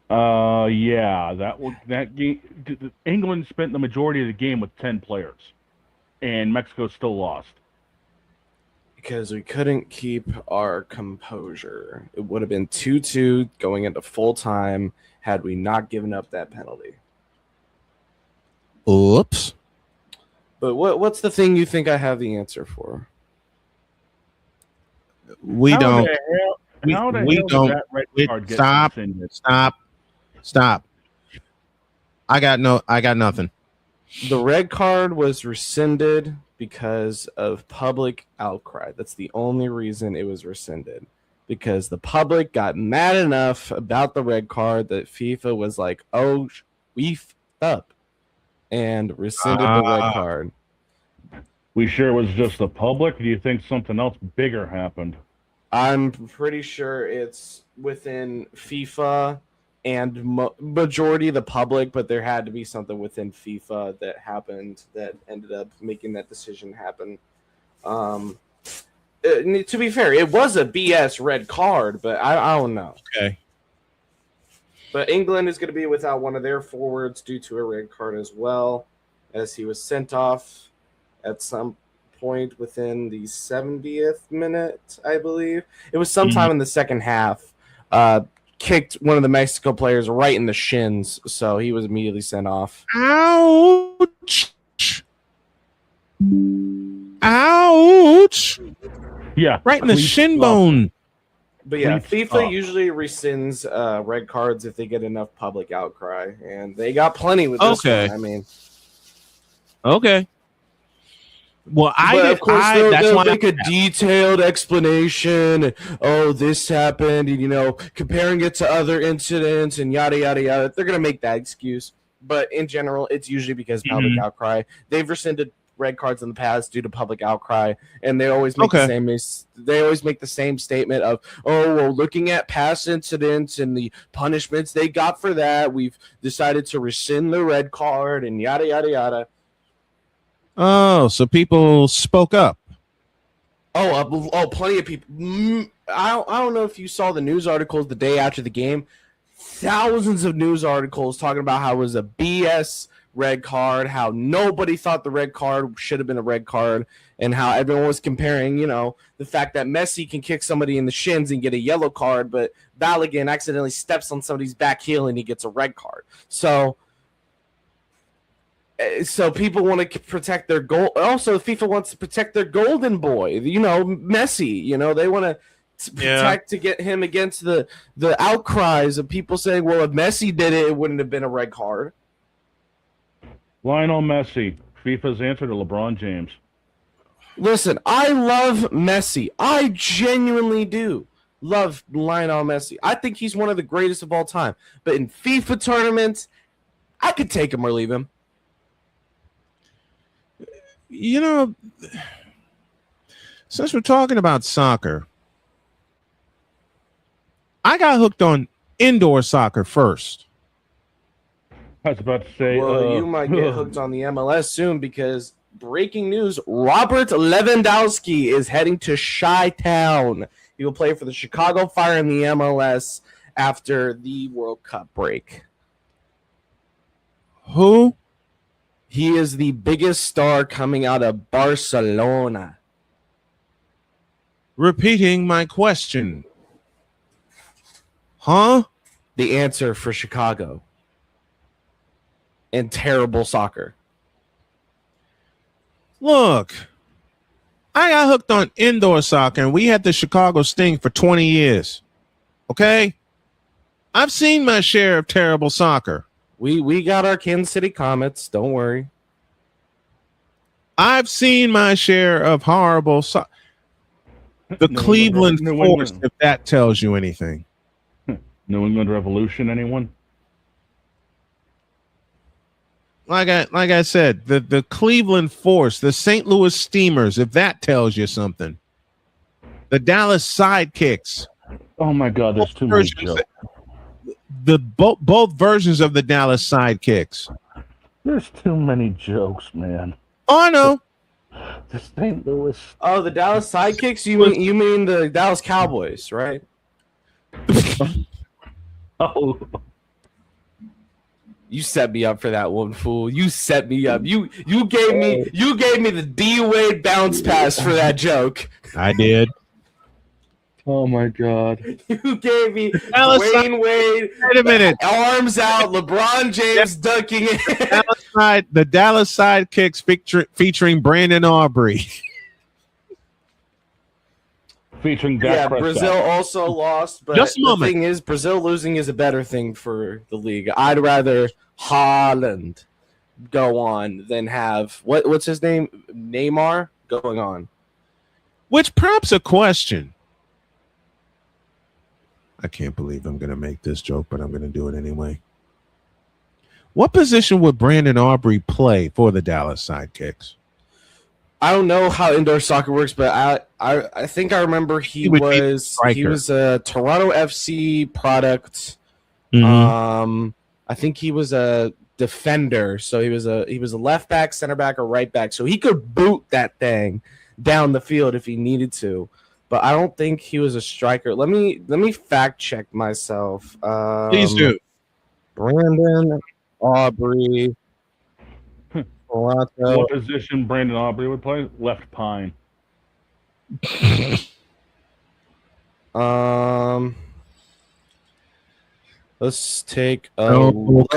Yeah, that game. England spent the majority of the game with 10 players, and Mexico still lost. Because we couldn't keep our composure. It would have been 2-2 going into full time had we not given up that penalty. Oops. But what's the thing you think I have the answer for? We How don't. the hell- how the we hell did don't. that red card get Stop. rescinded? Stop. I got nothing. The red card was rescinded because of public outcry. That's the only reason it was rescinded. Because the public got mad enough about the red card that FIFA was like, oh, we f***ed up, and rescinded the red card. We sure it was just the public? Or do you think something else bigger happened? I'm pretty sure it's within FIFA and majority of the public, but there had to be something within FIFA that happened that ended up making that decision happen. To be fair, it was a BS red card, but I don't know. Okay. But England is going to be without one of their forwards due to a red card as well, as he was sent off at some point within the 70th minute, I believe. It was sometime in the second half. Kicked one of the Mexico players right in the shins, so he was immediately sent off. Ouch. Ouch. Yeah. Right in the shin bone. But yeah, Please FIFA stop. usually rescinds red cards if they get enough public outcry, and they got plenty with this Okay. one. I mean, Okay. Well, but of course that's they'll why make a detailed explanation. Oh, this happened, and comparing it to other incidents and yada yada yada. They're gonna make that excuse, but in general, it's usually because of public outcry. They've rescinded red cards in the past due to public outcry, and they always make the same. They always make the same statement of, "Oh, well, looking at past incidents and the punishments they got for that, we've decided to rescind the red card and yada yada yada." Oh, so people spoke up. Plenty of people. I don't know if you saw the news articles the day after the game. Thousands of news articles talking about how it was a BS red card, how nobody thought the red card should have been a red card, and how everyone was comparing, the fact that Messi can kick somebody in the shins and get a yellow card, but Balogun accidentally steps on somebody's back heel and he gets a red card. So people want to protect their goal. Also, FIFA wants to protect their golden boy, Messi. They want to protect to get him against the outcries of people saying, well, if Messi did it, it wouldn't have been a red card. Lionel Messi, FIFA's answer to LeBron James. Listen, I love Messi. I genuinely do love Lionel Messi. I think he's one of the greatest of all time. But in FIFA tournaments, I could take him or leave him. Since we're talking about soccer, I got hooked on indoor soccer first. I was about to say, well, you might get hooked on the MLS soon because breaking news: Robert Lewandowski is heading to Chi-Town. He will play for the Chicago Fire in the MLS after the World Cup break. Who? He is the biggest star coming out of Barcelona. Repeating my question. Huh? The answer for Chicago. And terrible soccer. Look, I got hooked on indoor soccer, and we had the Chicago Sting for 20 years. Okay? I've seen my share of terrible soccer. We got our Kansas City Comets. Don't worry. I've seen my share of horrible soccer. The Cleveland Force, if that tells you anything. New England Revolution, anyone? Like I said, the Cleveland Force, the St. Louis Steamers, if that tells you something. The Dallas Sidekicks. Oh my God, there's too many jokes. Both versions of the Dallas Sidekicks. There's too many jokes, man. Oh, I know. The St. Louis. Oh, the Dallas Sidekicks? You mean the Dallas Cowboys, right? Oh. You set me up for that one, fool. You set me up. You gave me the D-Wade bounce pass for that joke. I did. Oh my God. You gave me Dallas Wayne Wade. Wait a minute. Arms out, LeBron James dunking it. The Dallas Sidekicks featuring Brandon Aubrey. Featuring Dak Prescott. Brazil also lost, but Just a moment. The thing is, Brazil losing is a better thing for the league. I'd rather Haaland go on than have what's his name? Neymar going on. Which prompts a question. I can't believe I'm going to make this joke, but I'm going to do it anyway. What position would Brandon Aubrey play for the Dallas Sidekicks? I don't know how indoor soccer works, but I think I remember he was a Toronto FC product. Mm-hmm. I think he was a defender, so he was a left back, center back, or right back, so he could boot that thing down the field if he needed to. But I don't think he was a striker. Let me fact check myself. Please do. Brandon Aubrey. Toronto. What position Brandon Aubrey would play? Left pine. Let's take a look.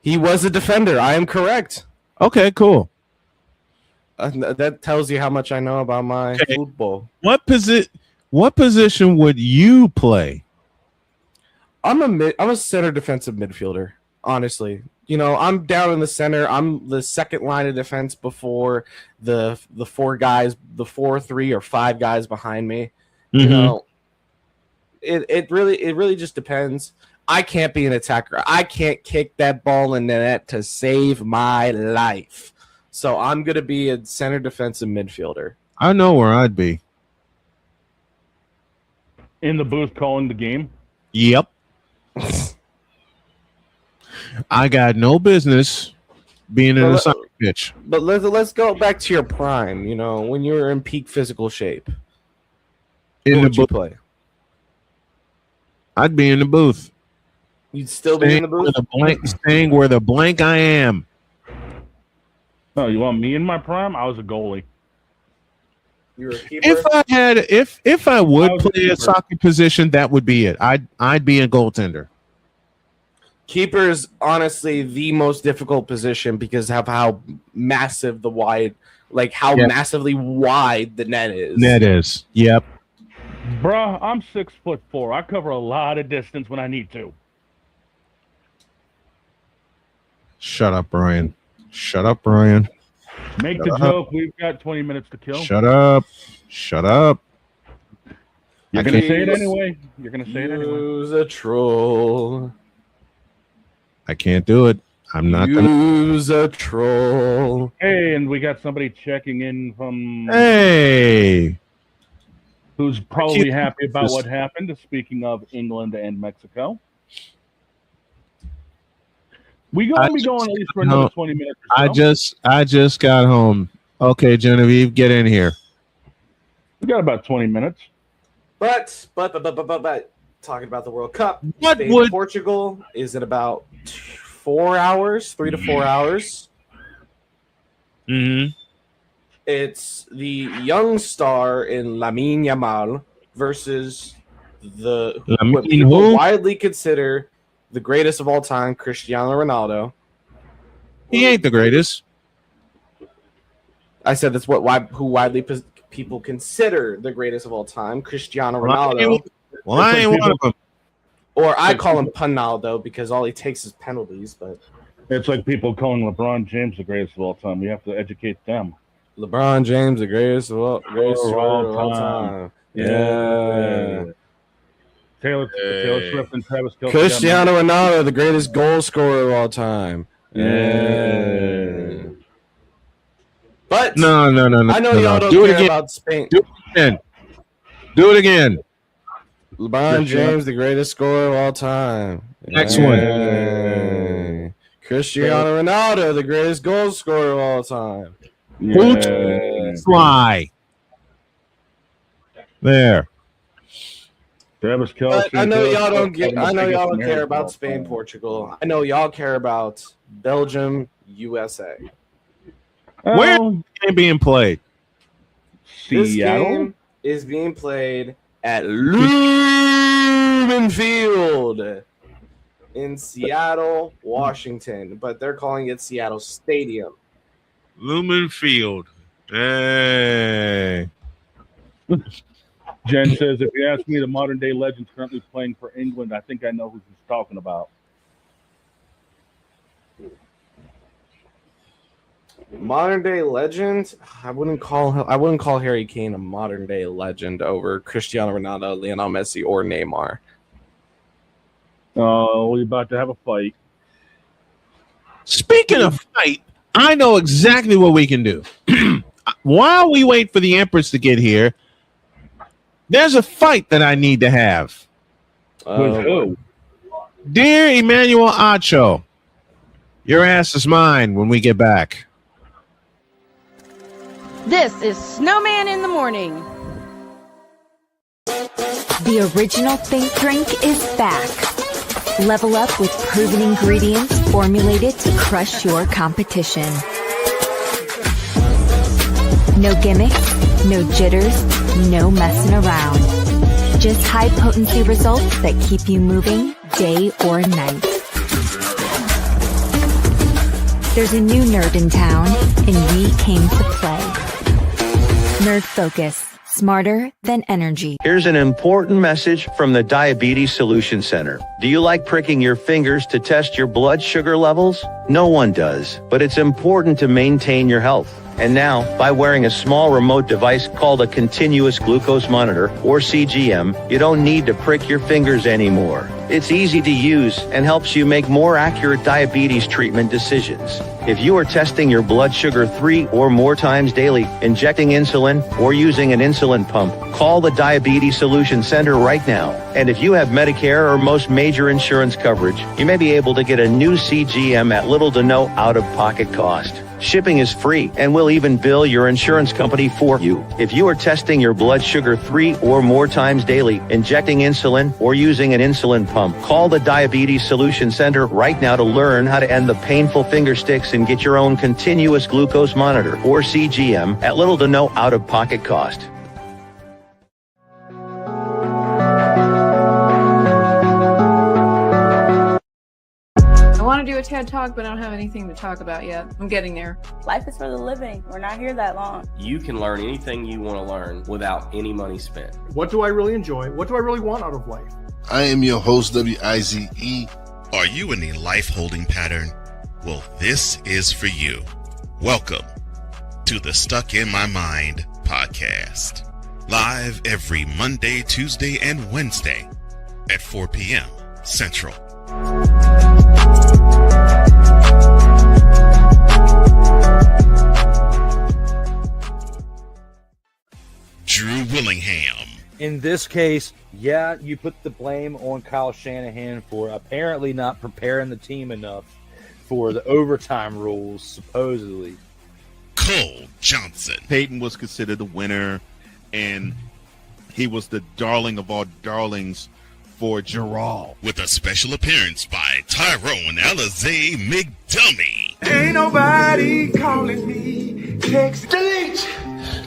He was a defender. I am correct. Okay, cool. That tells you how much I know about my football. What position would you play? I'm a center defensive midfielder, honestly. I'm down in the center. I'm the second line of defense before the 4 guys, the 4, 3, or 5 guys behind me. Mm-hmm. It really just depends. I can't be an attacker. I can't kick that ball in the net to save my life. So I'm gonna be a center defensive midfielder. I know where I'd be. In the booth calling the game? Yep. I got no business being in a soccer pitch. But let's go back to your prime. You know, when you were in peak physical shape. In what the would you booth, play? I'd be in the booth. You'd still be in the booth. Staying where the blank I am. Oh, you want me in my prime? I was a goalie. You were a keeper? If I would I was a play a keeper. soccer position, that would be it. I'd be a goaltender. Keeper is honestly the most difficult position because of how massive massively wide the net is. Net is. Yep. Bruh, I'm 6'4". I cover a lot of distance when I need to. Shut up, Brian. Shut up, Brian. Make Shut the up. joke. We've got 20 minutes to kill. Shut up. Shut up. You're going to say it anyway. You're going to say it anyway. Use a troll. I can't do it. I'm not gonna. Use a troll. Hey, and we got somebody checking in from... Hey. Who's probably happy about what happened, speaking of England and Mexico. We're going to be going at least for another 20 minutes or so. I just got home. Okay, Genevieve, get in here. We got about 20 minutes. But talking about the World Cup, Portugal is in about 4 hours, 3 to 4 hours. Mm-hmm. It's the young star in Lamine Yamal versus what people widely consider the greatest of all time, Cristiano Ronaldo. He ain't the greatest. I said that's who widely people consider the greatest of all time, Cristiano Ronaldo. Well, I ain't one of them. Or I call him Panaldo because all he takes is penalties. But it's like people calling LeBron James the greatest of all time. We have to educate them. LeBron James, the greatest of all time. Yeah. Taylor Swift and Travis Kelce. Cristiano Ronaldo, the greatest goal scorer of all time. Yeah. But no. I know y'all don't care about Spain. Do it again. LeBron James, the greatest scorer of all time. Next one. Cristiano Ronaldo, the greatest goal scorer of all time. Fly. There. Travis Kelce. I know y'all don't care about Spain, Portugal. I know y'all care about Belgium, USA. Where is the game being played? This game is being played at Lumen Field in Seattle, Washington, but they're calling it Seattle Stadium. Lumen Field. Hey. Jen says, if you ask me, the modern-day legends currently playing for England, I think I know who she's talking about. Modern-day legend? I wouldn't call Harry Kane a modern-day legend over Cristiano Ronaldo, Lionel Messi, or Neymar. Oh, we're about to have a fight. Speaking of fight, I know exactly what we can do. While we wait for the Empress to get here, there's a fight that I need to have. With who? Dear Emmanuel Acho, your ass is mine when we get back. This is Snowman in the Morning. The original Think Drink is back. Level up with proven ingredients formulated to crush your competition. No gimmicks, no jitters, no messing around. Just high potency results that keep you moving day or night. There's a new nerd in town, and we came to play. Nerd Focus. Smarter than energy. Here's an important message from the Diabetes Solution Center. Do you like pricking your fingers to test your blood sugar levels? No one does, but it's important to maintain your health. And now, by wearing a small remote device called a continuous glucose monitor, or CGM, you don't need to prick your fingers anymore. It's easy to use and helps you make more accurate diabetes treatment decisions. If you are testing your blood sugar 3 or more times daily, injecting insulin, or using an insulin pump, call the Diabetes Solution Center right now. And if you have Medicare or most major insurance coverage, you may be able to get a new CGM at little to no out-of-pocket cost. Shipping is free, and we'll even bill your insurance company for you. If you are testing your blood sugar 3 or more times daily, injecting insulin, or using an insulin pump, call the Diabetes Solution Center right now to learn how to end the painful finger sticks and get your own continuous glucose monitor, or CGM, at little to no out-of-pocket cost. I want to do a TED Talk, but I don't have anything to talk about yet. I'm getting there. Life is for the living. We're not here that long. You can learn anything you want to learn without any money spent. What do I really enjoy? What do I really want out of life? I am your host, WIZE. Are you in a life holding pattern? Well, this is for you. Welcome to the Stuck in My Mind podcast. Live every Monday, Tuesday, and Wednesday at 4 p.m. Central. Drew Willingham. In this case, yeah, you put the blame on Kyle Shanahan for apparently not preparing the team enough for the overtime rules, supposedly. Cole Johnson. Peyton was considered the winner, and he was the darling of all darlings for Gerald. With a special appearance by Tyrone Alizé McDummy. Ain't nobody calling me. Text delete,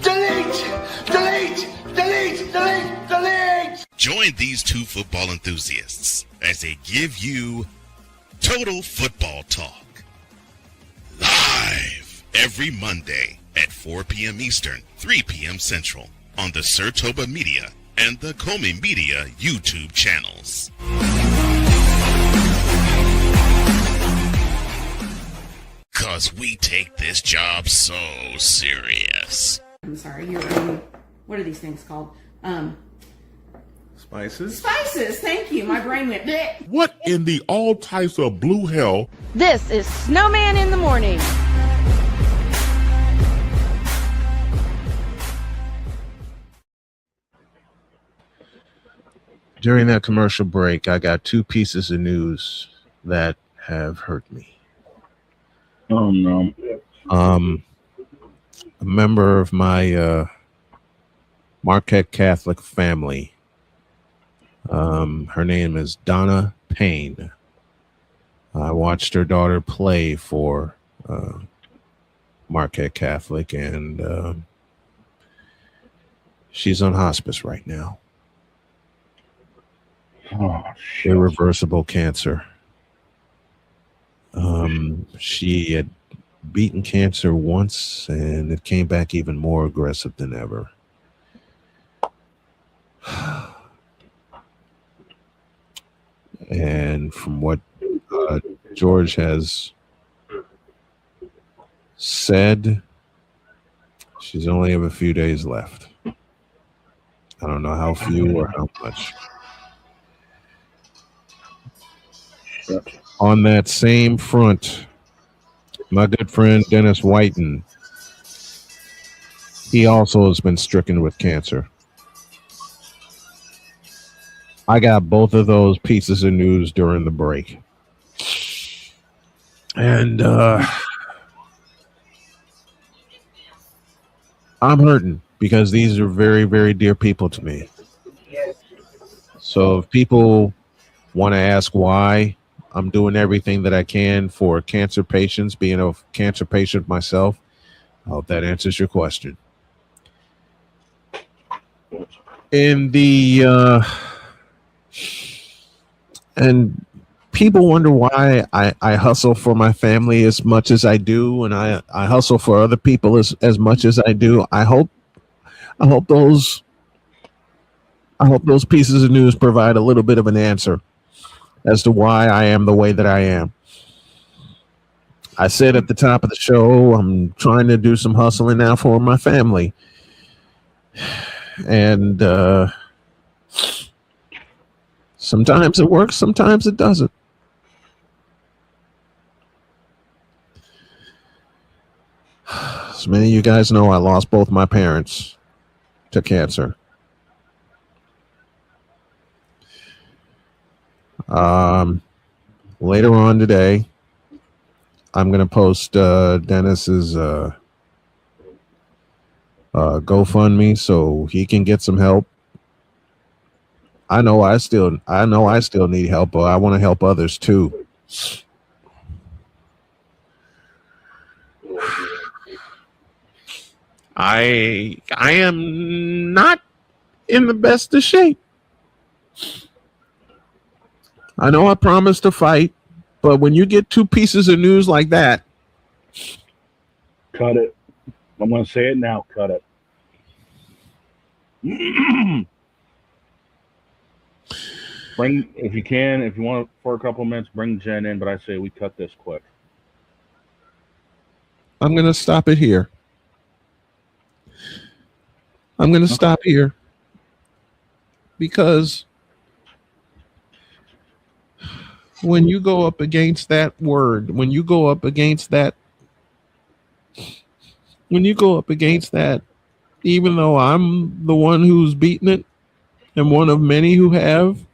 delete, delete, delete, delete, delete. Join these two football enthusiasts as they give you Total Football Talk. Live every Monday at 4 p.m. Eastern, 3 p.m. Central on the Sertoba Media and the Comey Media YouTube channels. Cause we take this job so serious. I'm sorry, your what are these things called? Spices? Spices, thank you. My brain went bleh. What in the all types of blue hell? This is Snowman in the Morning. During that commercial break, I got two pieces of news that have hurt me. Oh no. A member of my Marquette Catholic family, her name is Donna Payne. I watched her daughter play for Marquette Catholic, and she's on hospice right now. Oh, irreversible cancer. She had beaten cancer once, and it came back even more aggressive than ever. And from what George has said, she's only have a few days left. I don't know how few or how much. On that same front, my good friend Dennis Whiten, he also has been stricken with cancer. I got both of those pieces of news during the break. And I'm hurting because these are very, very dear people to me. So if people want to ask why I'm doing everything that I can for cancer patients, being a cancer patient myself, I hope that answers your question. In the and people wonder why I hustle for my family as much as I do, and I hustle for other people as much as I do. I hope those pieces of news provide a little bit of an answer as to why I am the way that I am. I said at the top of the show, I'm trying to do some hustling now for my family. And sometimes it works, sometimes it doesn't. As many of you guys know, I lost both my parents to cancer. Later on today, I'm going to post Dennis's GoFundMe so he can get some help. I know I still need help, but I want to help others too. I am not in the best of shape. I know I promised to fight, but when you get two pieces of news like that, cut it. I'm going to say it now. Cut it. If you want for a couple of minutes, bring Jen in, but I say we cut this quick. I'm going to stop it here. I'm going to stop here because when you go up against that word, when you go up against that, even though I'm the one who's beaten it and one of many who have,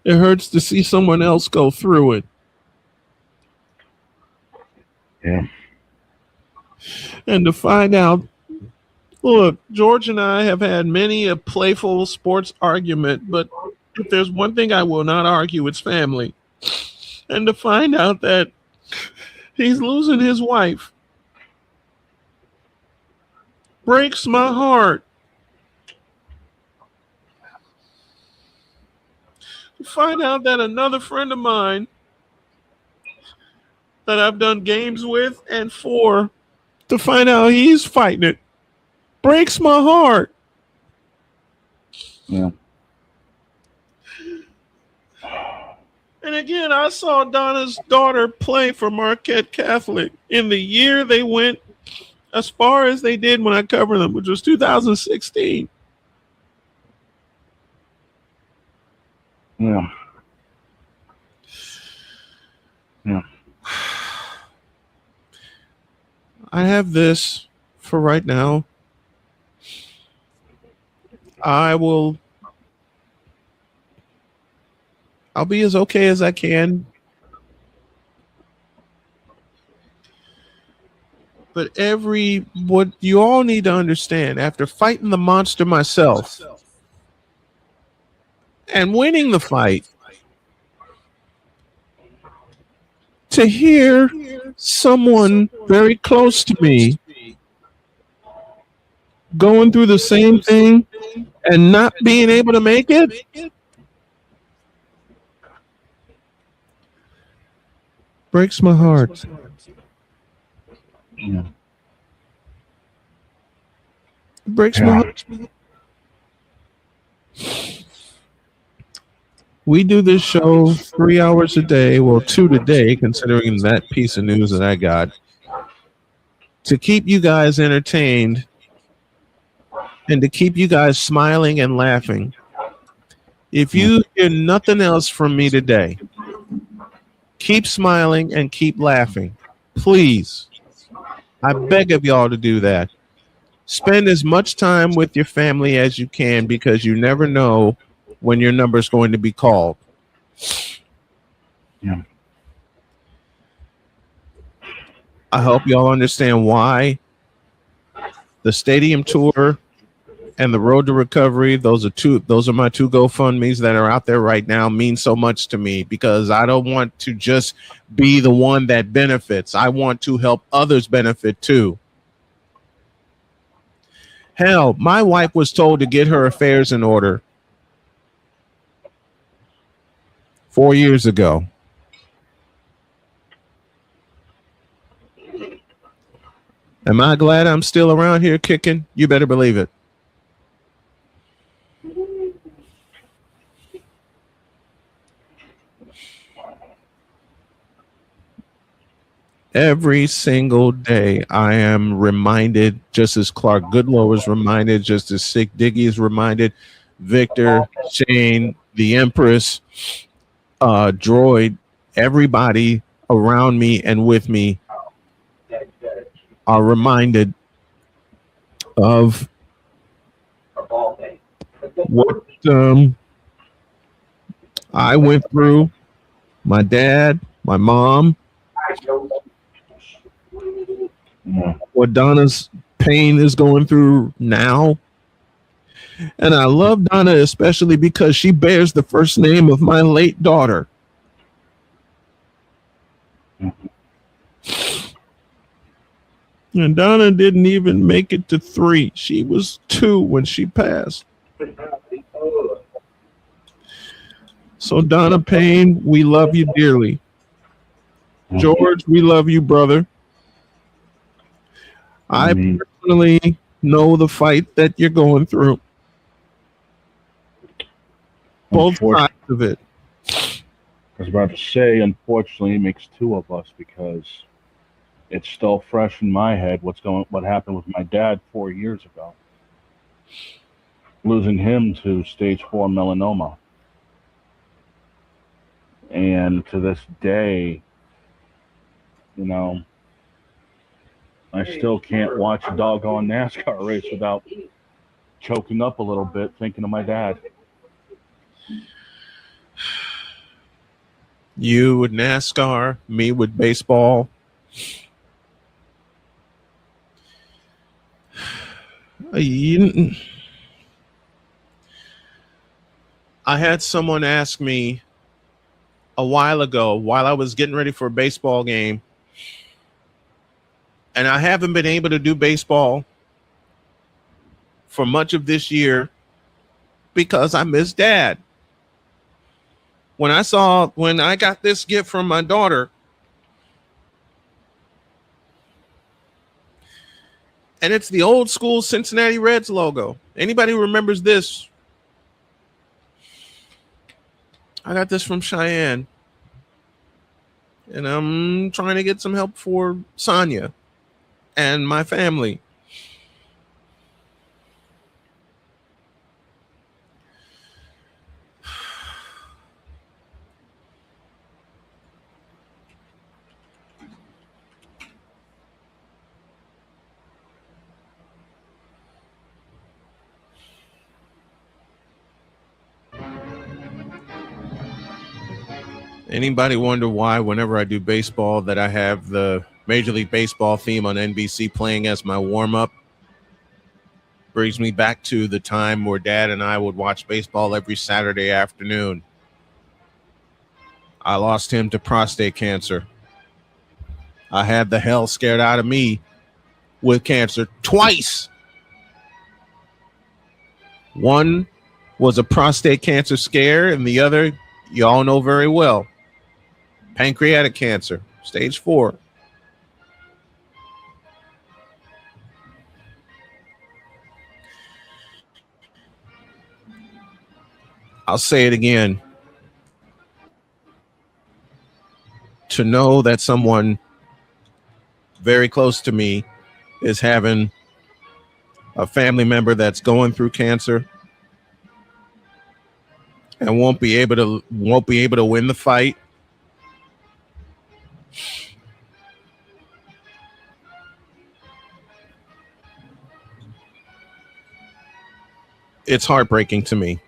it hurts to see someone else go through it. Yeah. And to find out, look, George and I have had many a playful sports argument, but if there's one thing I will not argue, it's family. And to find out that he's losing his wife breaks my heart. To find out that another friend of mine that I've done games with and for, to find out he's fighting it, breaks my heart. Yeah. And again, I saw Donna's daughter play for Marquette Catholic in the year they went as far as they did when I covered them, which was 2016. Yeah. Yeah. I have this for right now. I'll be as okay as I can. But what you all need to understand, after fighting the monster myself and winning the fight, to hear someone very close to me going through the same thing and not being able to make it, breaks my heart. Yeah. It breaks my heart. We do this show 3 hours a day, well, 2 today, considering that piece of news that I got, to keep you guys entertained and to keep you guys smiling and laughing. If you hear nothing else from me today, keep smiling and keep laughing. Please. I beg of y'all to do that. Spend as much time with your family as you can, because you never know when your number is going to be called. Yeah. I hope y'all understand why the stadium tour and the road to recovery, those are my two GoFundMes that are out there right now, mean so much to me, because I don't want to just be the one that benefits. I want to help others benefit too. Hell, my wife was told to get her affairs in order 4 years ago. Am I glad I'm still around here kicking? You better believe it. Every single day, I am reminded, just as Clark Goodlow is reminded, just as Sick Diggy is reminded, Victor, Shane, the Empress, Droid, everybody around me and with me are reminded of what I went through, my dad, my mom, what Donna's pain is going through now. And I love Donna especially because she bears the first name of my late daughter. And Donna didn't even make it to 3. She was 2 when she passed. So Donna Payne, we love you dearly. George, we love you, brother. I personally know the fight that you're going through. Both sides of it. I was about to say, unfortunately, it makes 2 of us because it's still fresh in my head what happened with my dad 4 years ago. Losing him to stage 4 melanoma. And to this day, you know, I still can't watch a doggone NASCAR race without choking up a little bit thinking of my dad. You with NASCAR, me with baseball. I had someone ask me a while ago while I was getting ready for a baseball game, and I haven't been able to do baseball for much of this year because I miss Dad. When I got this gift from my daughter, and it's the old school Cincinnati Reds logo. Anybody who remembers this? I got this from Cheyenne, and I'm trying to get some help for Sonia and my family. Anybody wonder why whenever I do baseball that I have the Major League Baseball theme on NBC playing as my warm-up? Brings me back to the time where Dad and I would watch baseball every Saturday afternoon. I lost him to prostate cancer. I had the hell scared out of me with cancer twice. One was a prostate cancer scare, and the other, you all know very well, pancreatic cancer, stage 4. I'll say it again. To know that someone very close to me is having a family member that's going through cancer and won't be able to win the fight. It's heartbreaking to me.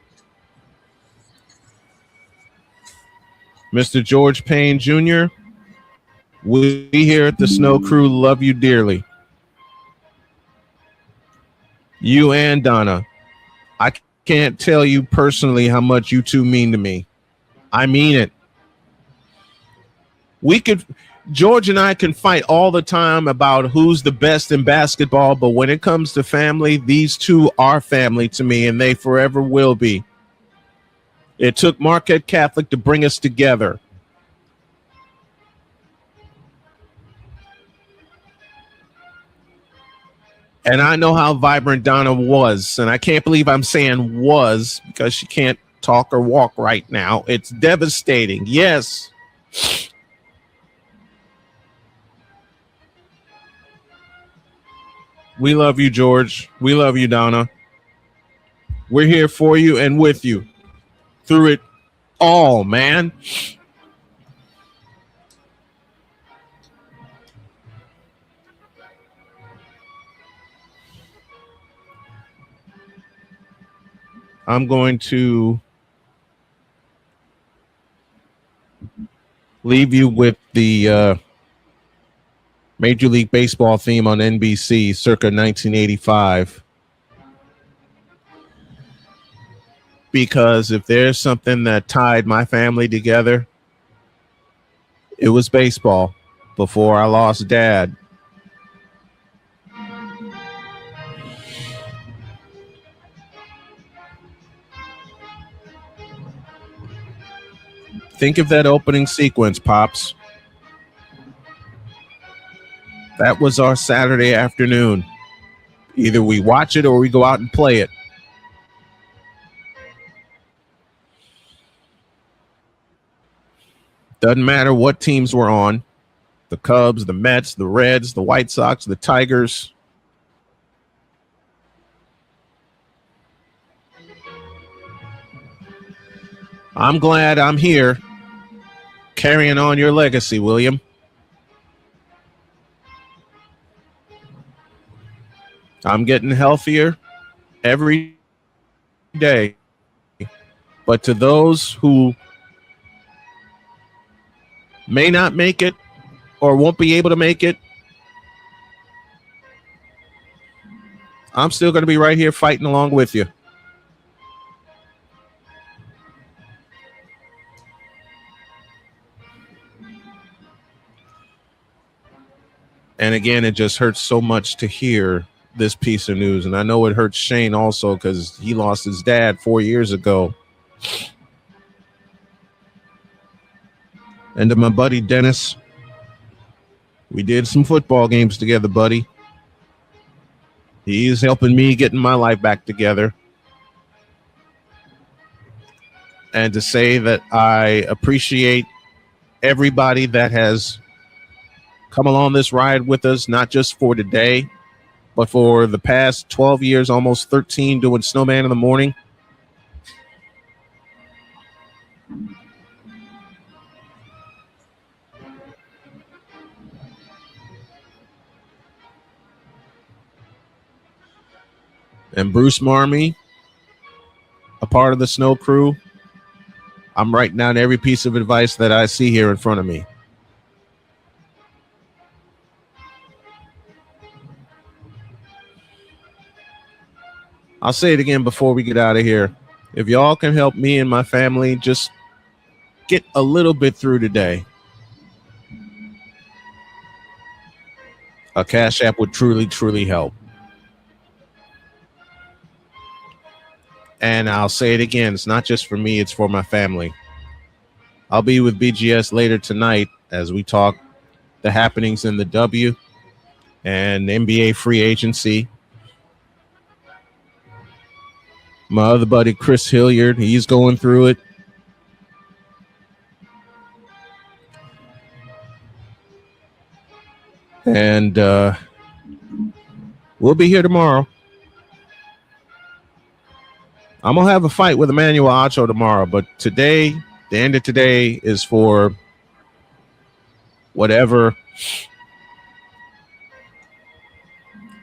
Mr. George Payne Jr., we here at the Snow Crew love you dearly. You and Donna. I can't tell you personally how much you two mean to me. I mean it. George and I can fight all the time about who's the best in basketball, but when it comes to family, these two are family to me, and they forever will be. It took Marquette Catholic to bring us together. And I know how vibrant Donna was, and I can't believe I'm saying was because she can't talk or walk right now. It's devastating. Yes. We love you, George. We love you, Donna. We're here for you and with you through it all, man. I'm going to leave you with the Major League Baseball theme on NBC circa 1985. Because if there's something that tied my family together, it was baseball before I lost Dad. Think of that opening sequence, Pops. That was our Saturday afternoon. Either we watch it or we go out and play it. Doesn't matter what teams we're on. The Cubs, the Mets, the Reds, the White Sox, the Tigers. I'm glad I'm here carrying on your legacy, William. I'm getting healthier every day. But to those who may not make it or won't be able to make it, I'm still going to be right here fighting along with you. And again, it just hurts so much to hear this piece of news. And I know it hurts Shane also because he lost his dad 4 years ago. And to my buddy Dennis, we did some football games together, buddy. He's helping me getting my life back together. And to say that I appreciate everybody that has come along this ride with us, not just for today, but for the past 12 years, almost 13, doing Snowman in the Morning. And Bruce Marmee, a part of the Snow Crew. I'm writing down every piece of advice that I see here in front of me. I'll say it again before we get out of here. If y'all can help me and my family just get a little bit through today, a Cash App would truly, truly help. And I'll say it again, it's not just for me, it's for my family. I'll be with BGS later tonight as we talk the happenings in the W and NBA free agency. My other buddy, Chris Hilliard, he's going through it. And we'll be here tomorrow. I'm going to have a fight with Emmanuel Acho tomorrow, but today, the end of today is for whatever.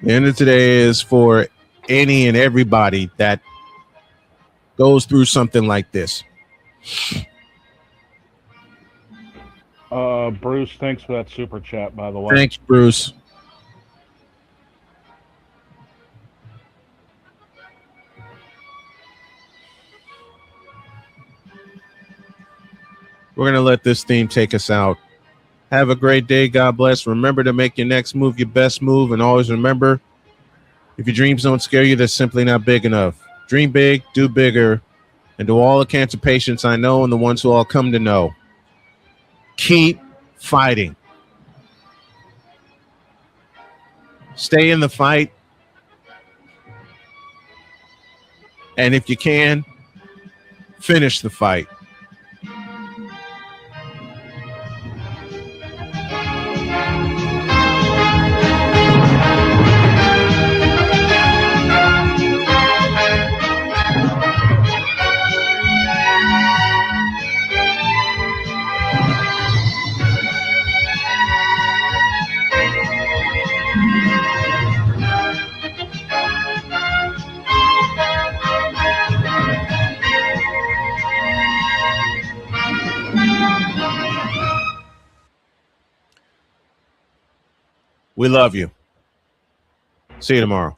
The end of today is for any and everybody that goes through something like this. Bruce, thanks for that super chat, by the way. Thanks, Bruce. We're going to let this theme take us out. Have a great day. God bless. Remember to make your next move your best move. And always remember, if your dreams don't scare you, they're simply not big enough. Dream big, do bigger. And to all the cancer patients I know and the ones who all come to know, keep fighting. Stay in the fight. And if you can, finish the fight. We love you. See you tomorrow.